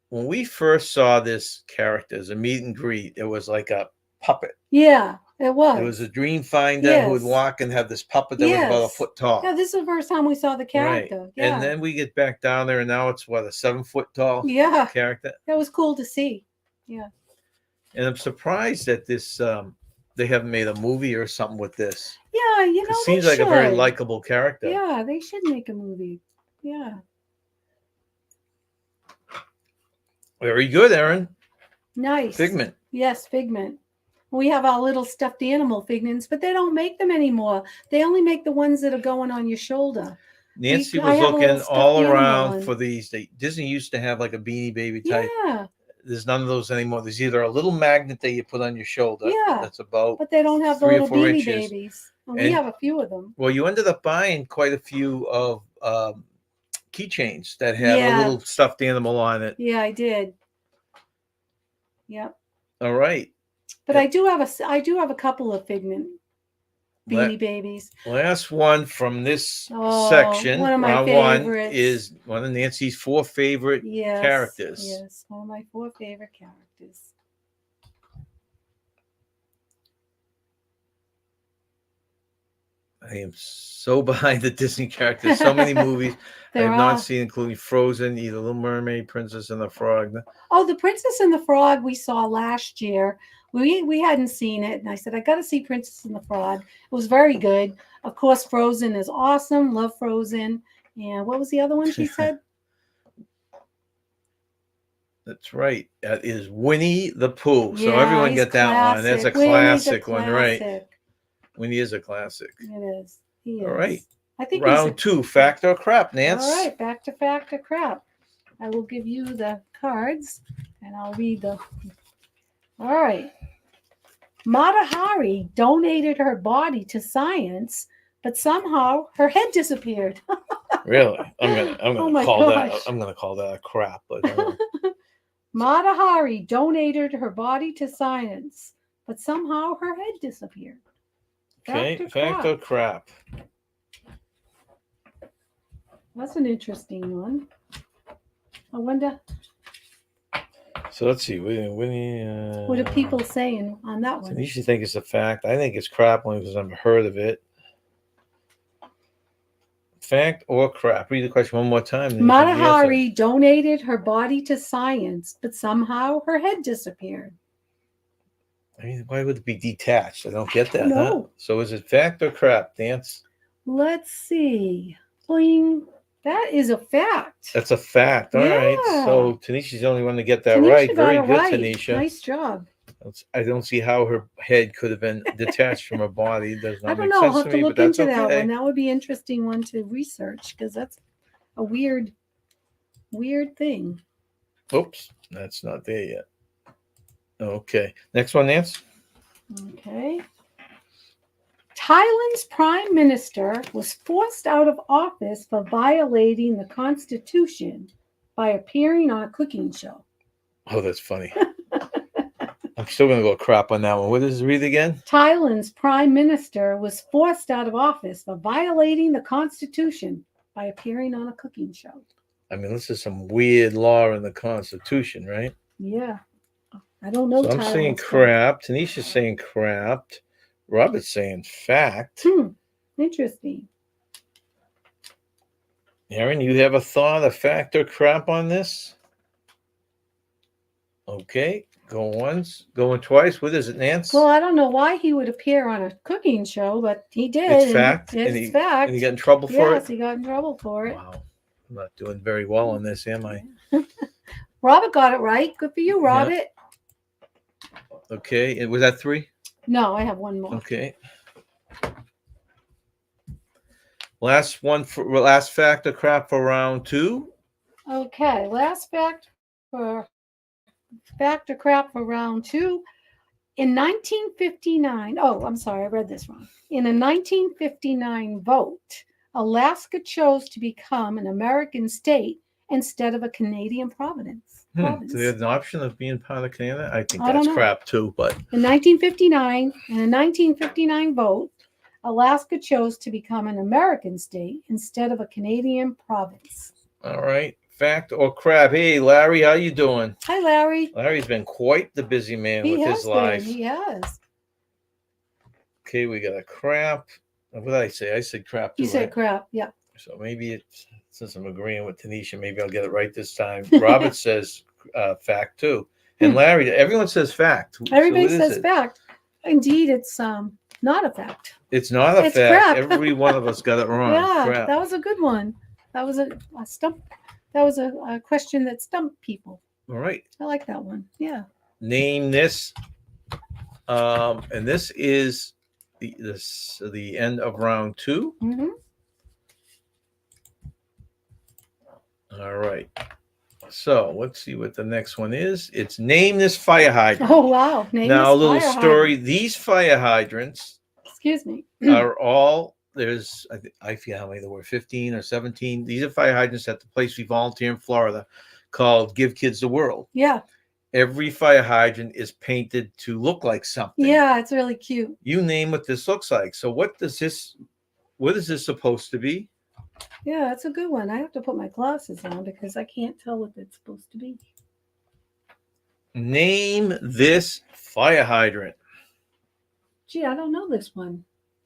When we first saw this character as a meet and greet, it was like a puppet. Yeah, it was. It was a dream finder who would Yes. walk and have this puppet that was about a Yes. foot tall. Yeah, this is the first time we saw the character. Right. Yeah. And then we get back down there, and now it's what, a 7-foot tall Yeah, character. that was cool to see. Yeah. And I'm surprised that this they haven't made a movie or something with this. Yeah, you know, It seems they like a very should. likable character. Yeah, they should make a movie. Yeah. Very good, Aaron. Nice. Figment. Yes, Figment. We have our little stuffed animal figments, but they don't make them anymore. They only make the ones that are going on your shoulder. Nancy I was have a little looking stuffed all animal around one. for these. Disney used to have like a Beanie Baby type. Yeah, There's none of those anymore. There's either a little magnet that you put on your shoulder. Yeah. That's about. but they don't have the 3 or little 4 Beanie inches. Babies. And we And- have a few of them. Well, you ended up buying quite a few of keychains that had Yeah. a little stuffed animal on it. Yeah, I did. Yep. All right. But Yeah. I do have a couple of Figment La- Beanie Babies. Last one from this Oh, section, one of my round one, favorites. is one of Nancy's 4 favorite Yes. characters. Yes, one of my 4 favorite characters. I am so behind the Disney characters. So many movies I There have are. not seen, including Frozen, either Little Mermaid, Princess and the Frog. Oh, the Princess and the Frog we saw last year. We hadn't seen it, and I said I got to see Princess and the Frog. It was very good. Of course, Frozen is awesome. Love Frozen. And what was the other one she said? That's right. That is Winnie the Pooh. So Yeah, everyone he's get that one. That's a classic. Winnie the classic one, right? classic. Winnie is a classic. It is. He is. All right. I think Round 2, fact or crap, Nance. All right, back to fact or crap. I will give you the cards, and I'll read the. All right. Mata Hari donated her body to science, but somehow her head disappeared. Really? I'm Oh gonna my call that. gosh. I'm gonna call that a crap. But Mata Hari donated her body to science, but somehow her head disappeared. Okay, fact or crap? That's an interesting one. I wonder, So let's see. What what are people saying on that one? Tanisha think it's a fact. I think it's crap only because I've never heard of it. Fact or crap? Read the question one more time. then you can answer. Matahari donated her body to science, but somehow her head disappeared. I mean, why would it be detached? I don't get that. No. Huh? So is it fact or crap, Dance? Let's see. Bling. That is a fact. That's a fact. All right. Yeah. So Tanisha's the only one to get that Tanisha right. got Very it good, right. Tanisha. Nice job. I don't see how her head could have been detached from her body. It does I not don't make know. I'll sense have to to me, look but that's into that okay. one. That would be an interesting one to research because that's a weird thing. Oops, that's not there yet. Okay. Next one, Nance. Okay. Thailand's prime minister was forced out of office for violating the constitution by appearing on a cooking show. Oh, that's funny. I'm still going to go crap on that one. What does it read again? Thailand's prime minister was forced out of office for violating the constitution by appearing on a cooking show. I mean, this is some weird law in the Constitution, right? Yeah. I don't know. So I'm Thailand's saying crap. Tanisha's saying crap. Robert's saying fact. Interesting. Aaron, you have a thought, a fact or crap on this? Okay. Going once, going twice. What is it, Nance? Well, I don't know why he would appear on a cooking show, but he did. It's fact. It's fact. And he got in trouble for it? Yes, he got in trouble for it. Wow. I'm not doing very well on this, am I? Robert got it right. Good for you, Robert. Okay. And was that 3? No, I have one more. Okay. Last fact or crap for round 2. Okay, last fact or crap for round 2. In 1959, I'm sorry, I read this wrong. In a 1959 vote, Alaska chose to become an American state instead of a Canadian province. So they had an option of being part of Canada? I think I don't that's know. crap too, but In 1959, in a 1959 vote, Alaska chose to become an American state instead of a Canadian province. all right. Fact or crap? Hey, Larry, how you doing? Hi, Larry. Larry's been quite the busy man He with has his life. He has. Okay, we got a crap. What did I say? I said crap too. You said right? crap. Yeah. So maybe since I'm agreeing with Tanisha, maybe I'll get it right this time. Robert says fact too. And Larry, everyone says fact. Everybody So what is says it? fact. Indeed, it's not a fact. It's not a It's fact. crap. Every one of us got it wrong. Yeah, Crap. that was a good one. That was a stump. That was a question that stumped people. All right. I like that one. Yeah. Name this. And this is the end of round 2. Mm-hmm. All right. So let's see what the next one is. It's name this fire hydrant. Oh wow! Name Now a this little fire story. hydrant. These fire hydrants Excuse me. are all there's. I forget how many there were, 15 or 17. These are fire hydrants at the place we volunteer in Florida, called Give Kids the World. Yeah. Every fire hydrant is painted to look like something. Yeah, it's really cute. You name what this looks like. So what is this supposed to be? Yeah, that's a good one. I have to put my glasses on because I can't tell what it's supposed to be. Name this fire hydrant. Gee, I don't know this one.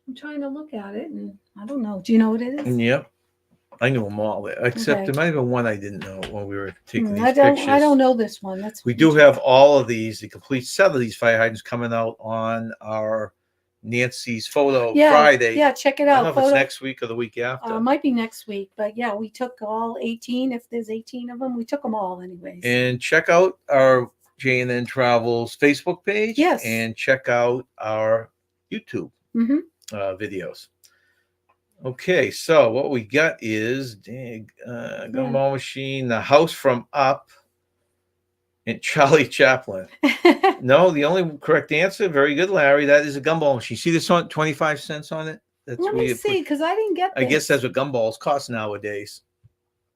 I'm trying to look at it and I don't know. Do you know what it is? Yep. I knew them all, except Okay. there might have been one I didn't know when we were taking these I pictures. don't know this one. We do have all of these, the complete set of these fire hydrants coming out on our Nancy's photo Friday. Yeah, check it I out. don't know if it's next week or the week after. Might be next week, but yeah, we took all 18. If there's 18 of them, we took them all anyways. And check out our J&N Travels Facebook page. Yes. And check out our YouTube Mm-hmm. Videos. Okay, so what we got is Gumball Machine, The House from Up, and Charlie Chaplin. No, the only correct answer. Very good, Larry. That is a gumball machine. See this on 25 cents on it? That's Let where me you see, because I didn't get this. I guess that's what gumballs cost nowadays.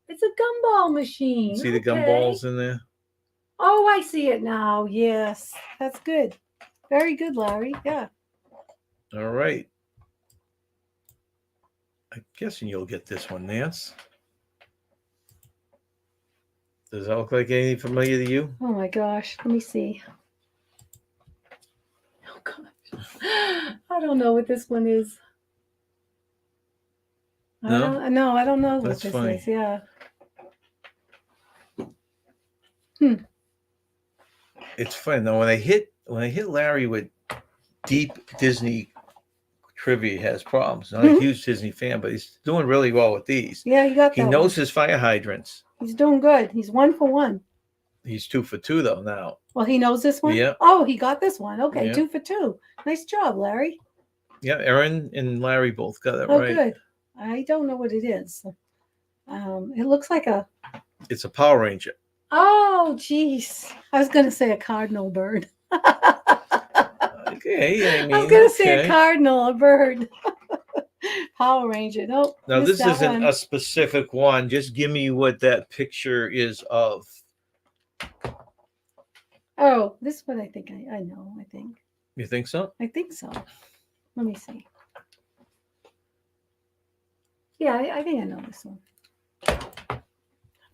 It's a gumball machine. See the Okay. gumballs in there? Oh, I see it now. Yes, that's good. Very good, Larry. Yeah. All right. I'm guessing you'll get this one, Nance. Does that look like anything familiar to you? Oh my gosh. Let me see. Oh gosh. I don't know what this one is. I No? don't know. I don't know what That's this funny. is. Yeah. It's fun though. When I hit Larry with deep Disney trivia, he has problems. Not a huge Disney fan, but he's doing really well with these. Yeah, you got He that knows one. his fire hydrants. He's doing good. He's 1 for 1. He's 2 for 2 though now. Well, he knows this one? Yeah. Oh, he got this one. Okay, Yeah. 2 for 2. Nice job, Larry. Yeah, Erin and Larry both got it Oh, right. good. I don't know what it is. It looks like a. It's a Power Ranger. Oh, geez. I was going to say a cardinal bird. Okay, I mean, I was going to say okay. a cardinal, a bird. Power Ranger. Nope. Now missed this that isn't one. a specific one. Just give me what that picture is of. Oh, this one I think I know. I think. You think so? I think so. Let me see. Yeah, I think I know this one.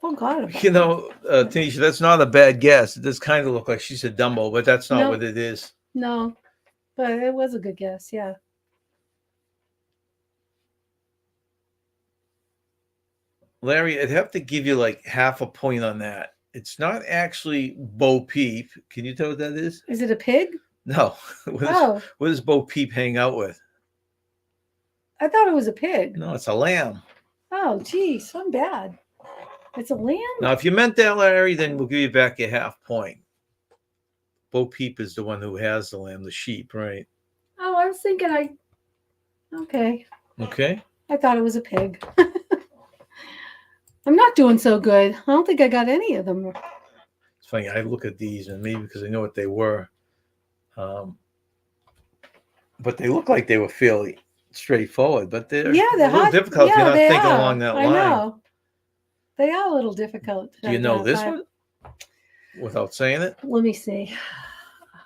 Forgot about You know, Tanisha, that's not a bad guess. It does kind of look like she's a Dumbo, but that's not No. what it is. No, but it was a good guess. Yeah. Larry, I'd have to give you like half a point on that. It's not actually Bo Peep. Can you tell what that is? Is it a pig? No. Oh, What does Bo Peep hang out with? I thought it was a pig. No, it's a lamb. Oh, geez, I'm bad. It's a lamb? Now, if you meant that, Larry, then we'll give you back your half point. Bo Peep is the one who has the lamb, the sheep, right? Oh, I was thinking Okay. Okay. I thought it was a pig. I'm not doing so good. I don't think I got any of them. It's funny. I look at these, and maybe because I know what they were, but they look like they were fairly straightforward. But they're Yeah, they're a little hard. difficult if Yeah, you're not they thinking are. along that I line. know. They are a little difficult. to Do you know this identify. one? Without saying it? Let me see. I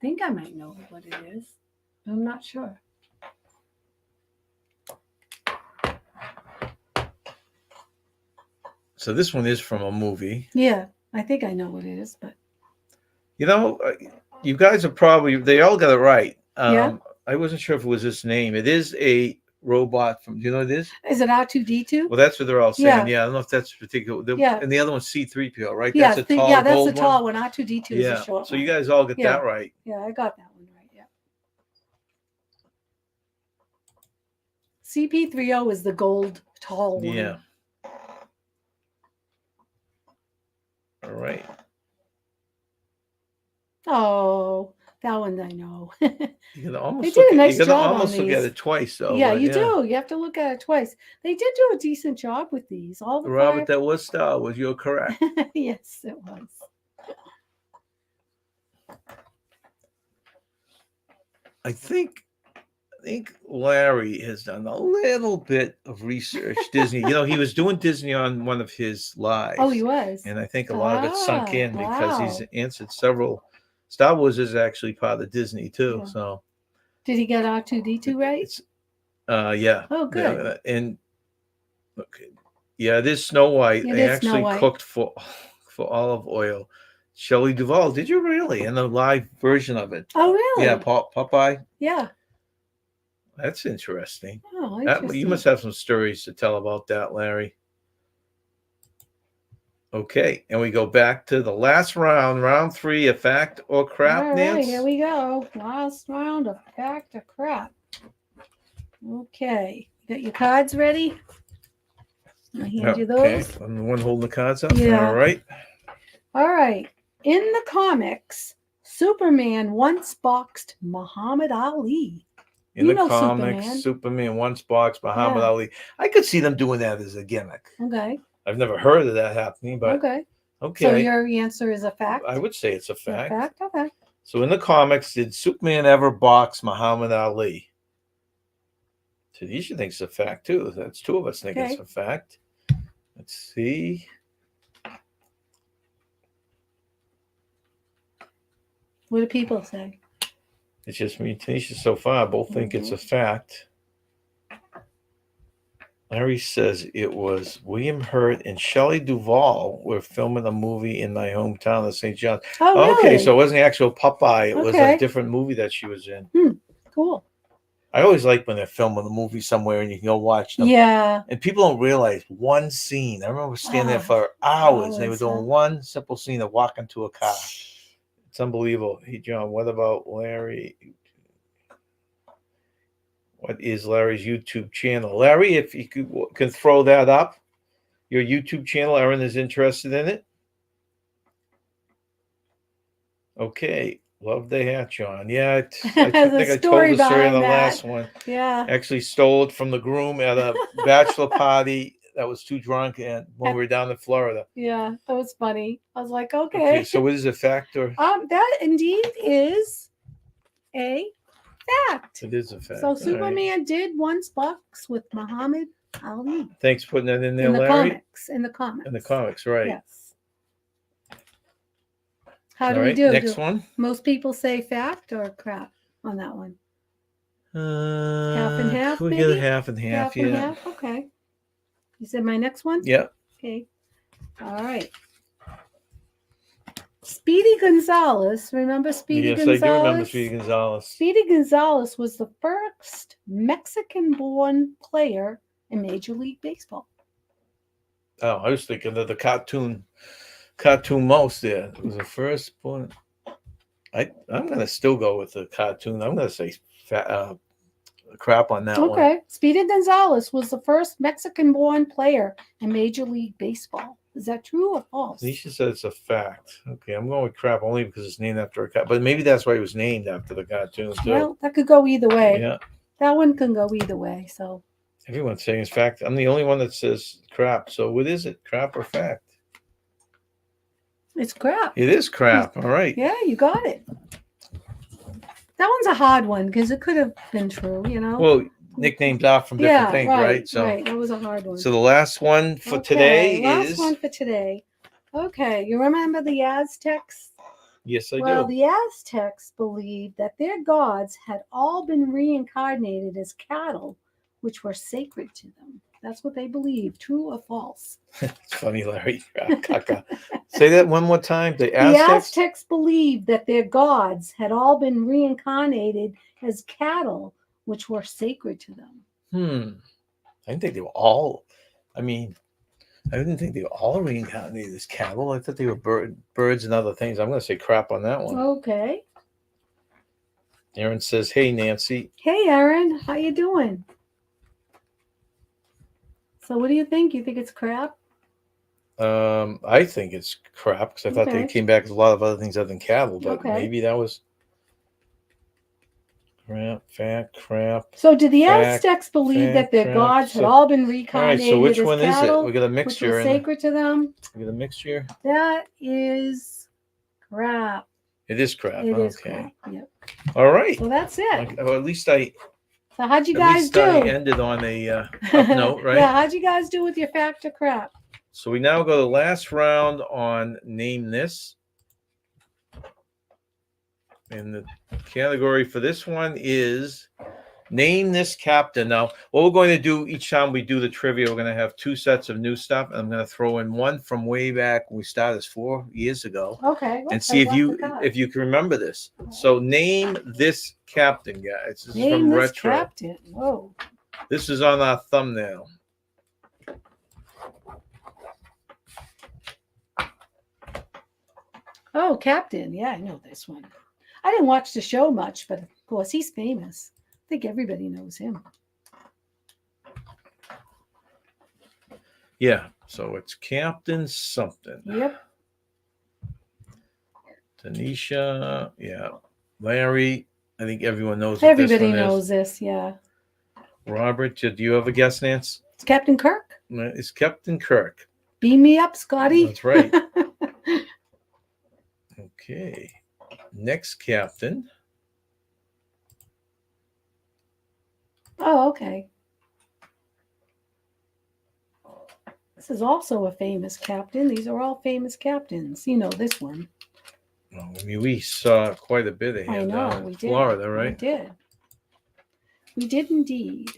think I might know what it is. I'm not sure. So this one is from a movie. Yeah, I think I know what it is, but You know, you guys are probably, they all got it right. Yeah. I wasn't sure if it was this name. It is a robot from, do you know what it is? is it R2D2? Well, that's what they're all saying. Yeah. Yeah, I don't know if that's particular. Yeah. And the other one's C-3PO, right? Yeah, That's a tall yeah, that's gold the tall one. one. R2D2 is Yeah. a short So one. you guys all get Yeah. that right. Yeah, I got that one right. Yeah. CP30 is the gold tall one. Yeah. All right. Oh, that one I know. You can almost They did a nice you can job on almost look at these. it twice, though. Yeah, but you do. You have to look at it twice. They did do a decent job with these. All the Robert, that was Star Wars. You're correct. yes, it was. I think Larry has done a little bit of research. Disney, you know, he was doing Disney on one of his lives. Oh, he was. And I think a lot of it sunk in because he's wow. answered several. Star Wars is actually part of Disney too. Yeah. So Did he get R2D2 right? it's yeah. Oh, good. Yeah, and okay, yeah, it is Snow White. It They is Snow actually White. cooked for olive oil. Shelley Duvall, did you really? In the live version of it? Oh, really? Yeah, Popeye. Yeah. That's interesting. Oh, You interesting. must have some stories to tell about that, Larry. Okay, and we go back to the last round, round 3, a fact or crap, All right, Nance? here we go. Last round of fact or crap. Okay. You got your cards ready? I'll hand you Okay, those. I'm the one holding the cards up. Yeah. All right. All right. In the comics, Superman once boxed Muhammad Ali. In You the know comics, Superman once boxed Muhammad Ali. I could see them doing that as a gimmick. Okay. I've never heard of that happening, but Okay. okay. So your answer is a fact? I would say it's a Is it fact. a fact? Okay. So in the comics, did Superman ever box Muhammad Ali? Tanisha thinks it's a fact too. That's 2 of us think it's Okay. a fact. Let's see. What do people say? It's just me and Tanisha so far. Both think it's a fact. Larry says it was William Hurt and Shelley Duvall were filming a movie in my hometown of St. John. Oh, really? Okay, so it wasn't the actual Popeye. It was a Okay. different movie that she was in. Cool. I always like when they're filming a movie somewhere and you can go watch them. Yeah. And people don't realize one scene. I remember standing there Ah, for hours. They were hours, doing huh? one simple scene of walking to a car. It's unbelievable. Hey, John, what about Larry? What is Larry's YouTube channel? Larry, if you can throw that up, your YouTube channel, Erin is interested in it. Okay. Love the hat, John. Yeah, I There's a think I told story the story on the behind last that. one. Yeah. Actually stole it from the groom at a bachelor party that was too drunk and when we were down in Florida. Yeah. That was funny. I was like, Okay, okay. so what is a fact or That indeed is a fact. it is a fact? So All right. Superman did once box with Muhammad Ali Thanks for putting that in there, in the Larry. comics. In the comics. In the comics, right. Yes. How do All we right, do? next Do one. most people say fact or crap on that one? Half and half, We get a maybe? half and half, Half yeah. and half? Okay. You said my next one? Yeah. Okay. All right. Speedy Gonzalez. Remember Speedy Yes, Gonzalez? I do remember Speedy Gonzalez. Speedy Gonzalez was the first Mexican-born player in Major League Baseball. Oh, I was thinking of the cartoon mouse there. It was the first one. I'm gonna still go with the cartoon. I'm gonna say crap on that one. Okay. Speedy Gonzalez was the first Mexican-born player in Major League Baseball. Is that true or false? Nisha said it's a fact. Okay, I'm going with crap only because it's named after a cat. But maybe that's why it was named after the cartoon too. Well, that could go either way. Yeah. That one can go either way. So Everyone's saying it's fact. I'm the only one that says crap. So what is it? Crap or fact? it's crap. It is crap. All right. Yeah, you got it. That one's a hard one because it could have been true, you know? Well, nicknames are from different things, right? So, right. That was a hard one. so the last one for today last is. one for today. Okay, you remember the Aztecs? Yes, I Well, do. the Aztecs believed that their gods had all been reincarnated as cattle, which were sacred to them. That's what they believed. True or false? It's funny, Larry. Say that one more time. The The Aztecs. Aztecs believed that their gods had all been reincarnated as cattle, which were sacred to them. I didn't think they were all. I mean, I didn't think they were all reincarnated as cattle. I thought they were birds and other things. I'm going to say crap on that one. Okay. Aaron says, "Hey, Nancy." Hey, Aaron. How you doing? So what do you think? You think it's crap? I think it's crap because I thought they Okay. came back with a lot of other things other than cattle, but Okay. maybe that was crap. So did the Fact, Aztecs believe that their crap. gods had So- all been All right, reincarnated so which as one is cattle, it? We got a which mixture. was sacred to them? We got a mixture. That is crap. It is crap. It okay. is crap. Yep. All right. So that's it. Well, at least I So how'd you at guys least do? I ended on a up note, right? Yeah, how'd you guys do with your fact or crap? So we now go to the last round on Name This. And the category for this one is Name This Captain. Now, what we're going to do each time we do the trivia, we're going to have two sets of new stuff. And I'm going to throw in one from way back when we started 4 years ago. Okay. And see if you can remember this. So name this captain, guys. This is Name from this Retro. captain. Whoa. This is on our thumbnail. Oh, Captain. Yeah, I know this one. I didn't watch the show much, but of course he's famous. I think everybody knows him. Yeah, so it's Captain something. Yep. Tanisha, yeah. Larry, I think everyone knows what Everybody this one knows is. this, yeah. Robert, do you have a guess, Nance? It's Captain Kirk. It's Captain Kirk. Beam me up, Scotty. That's right. Okay. Next captain. Oh, okay. This is also a famous captain. These are all famous captains. You know this one. Well, I mean, we saw quite a bit of I him know, down we in did. Florida, We right? did. We did indeed.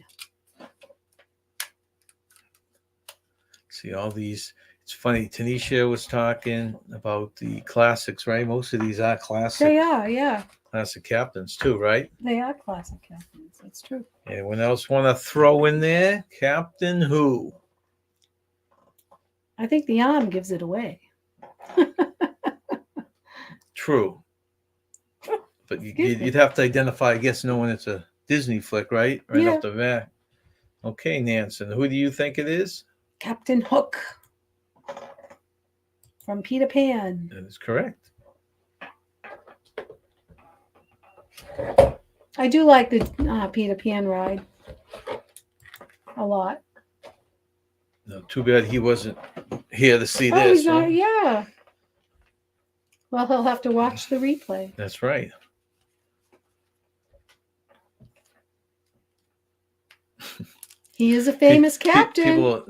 See all these. It's funny. Tanisha was talking about the classics, right? Most of these are classic. They are, yeah. Classic captains too, right? They are classic captains. That's true. Anyone else want to throw in there? Captain who? I think the arm gives it away. True. But Excuse me. you'd have to identify, I guess, knowing it's a Disney flick, right? Right Yeah. off the bat. Okay, Nansen, who do you think it is? Captain Hook from Peter Pan. That is correct. I do like the Peter Pan ride a lot. No, too bad he wasn't here to see Oh, this. he's not, yeah. Well, he'll have to watch the replay. That's right. He is a famous captain. People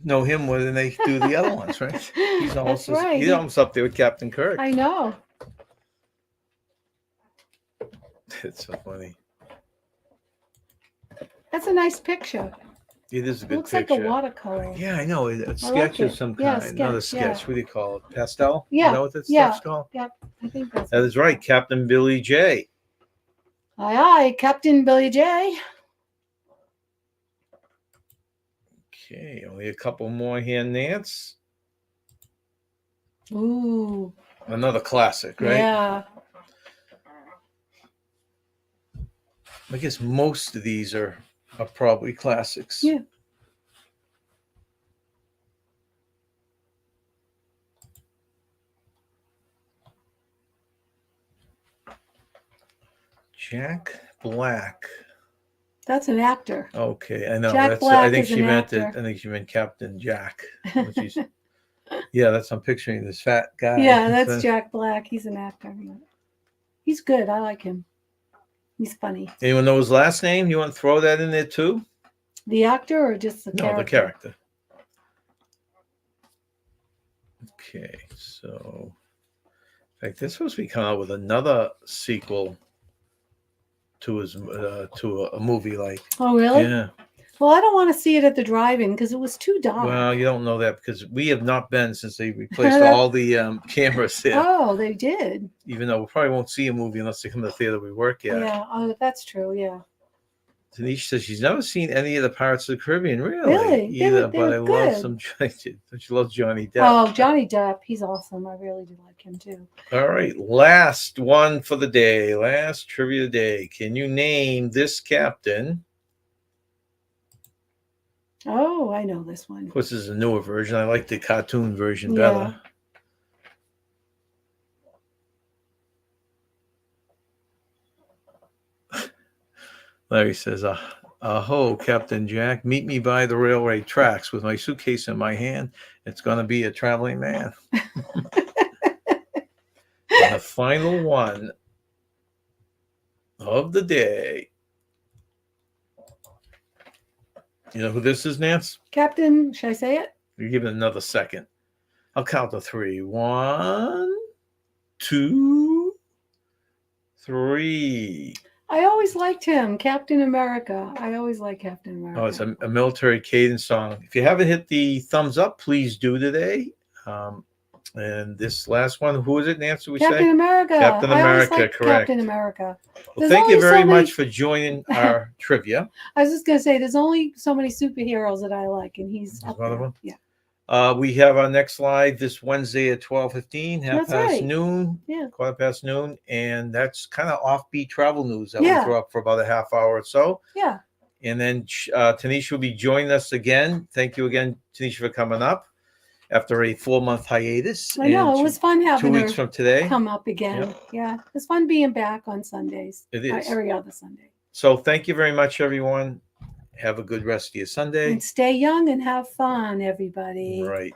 know him more than they do the other ones, right? He's almost That's right. he's almost up there with Captain Kirk. I know. It's so funny. That's a nice picture. It is a It good looks picture. like a watercolor. Yeah, I know. It's a I like sketch of it. some Yeah, kind. Not a sketch, sketch. yeah. What do you call it? Pastel? Yeah, You know what that yeah. stuff's called? Yep, I think that's That is right. Captain Billy J. Aye, aye, Captain Billy J. Okay, only a couple more here, Nance. Ooh, Another classic, right? yeah. I guess most of these are probably classics. Yeah. Jack Black. That's an actor. Okay, I know. Jack I Black think is she an meant it. actor. I think she meant Captain Jack. Which is, yeah, that's I'm picturing this fat guy. Yeah, that's Jack Black. He's an actor. He's good. I like him. He's funny. Anyone know his last name? You want to throw that in there too? The actor or just the character? No, the character. Okay, so in fact, they're supposed to be coming out with another sequel to his to a movie like. Oh, really? Yeah. Well, I don't want to see it at the drive-in because it was too dark. Well, you don't know that because we have not been since they replaced all the cameras there. Oh, they did. Even though we probably won't see a movie unless they come to the theater we work at. Yeah. Oh, that's true. Yeah. Tanisha says she's never seen any of the Pirates of the Caribbean, really. Really? Either, They but were I love good. some. She loves Johnny Depp. Oh, Johnny Depp. He's awesome. I really do like him too. All right, last one for the day. Last trivia day. Can you name this captain? Oh, I know this one. Of course, this is a newer version. I like the cartoon version Yeah. better. Larry says, "Aho, Captain Jack, meet me by the railway tracks with my suitcase in my hand. It's going to be a traveling man." And the final one of the day. You know who this is, Nance? Captain, should I say it? You give it another second. I'll count to three. 1, 2, 3. I always liked him, Captain America. I always like Captain America. Oh, it's a military cadence song. If you haven't hit the thumbs up, please do today. And this last one, who is it, Nancy? Captain America. Captain I always America, liked correct. Captain America. Well, There's thank you only so very many- much for joining our trivia. I was just gonna say, there's only so many superheroes that I like, and he's up one of there. them? Yeah. We have our next live this Wednesday at 12:15, That's right. noon, Yeah. quarter past noon, and that's kind of offbeat travel news that we Yeah. throw up for about a half hour or so. Yeah. And then Tanisha will be joining us again. Thank you again, Tanisha, for coming up after a 4-month hiatus. I know And it was fun 2 having weeks her from today. come up again. Yeah, it's fun being back on Sundays. It is. Every other Sunday. So thank you very much, everyone. Have a good rest of your Sunday. And stay young and have fun, everybody. Right.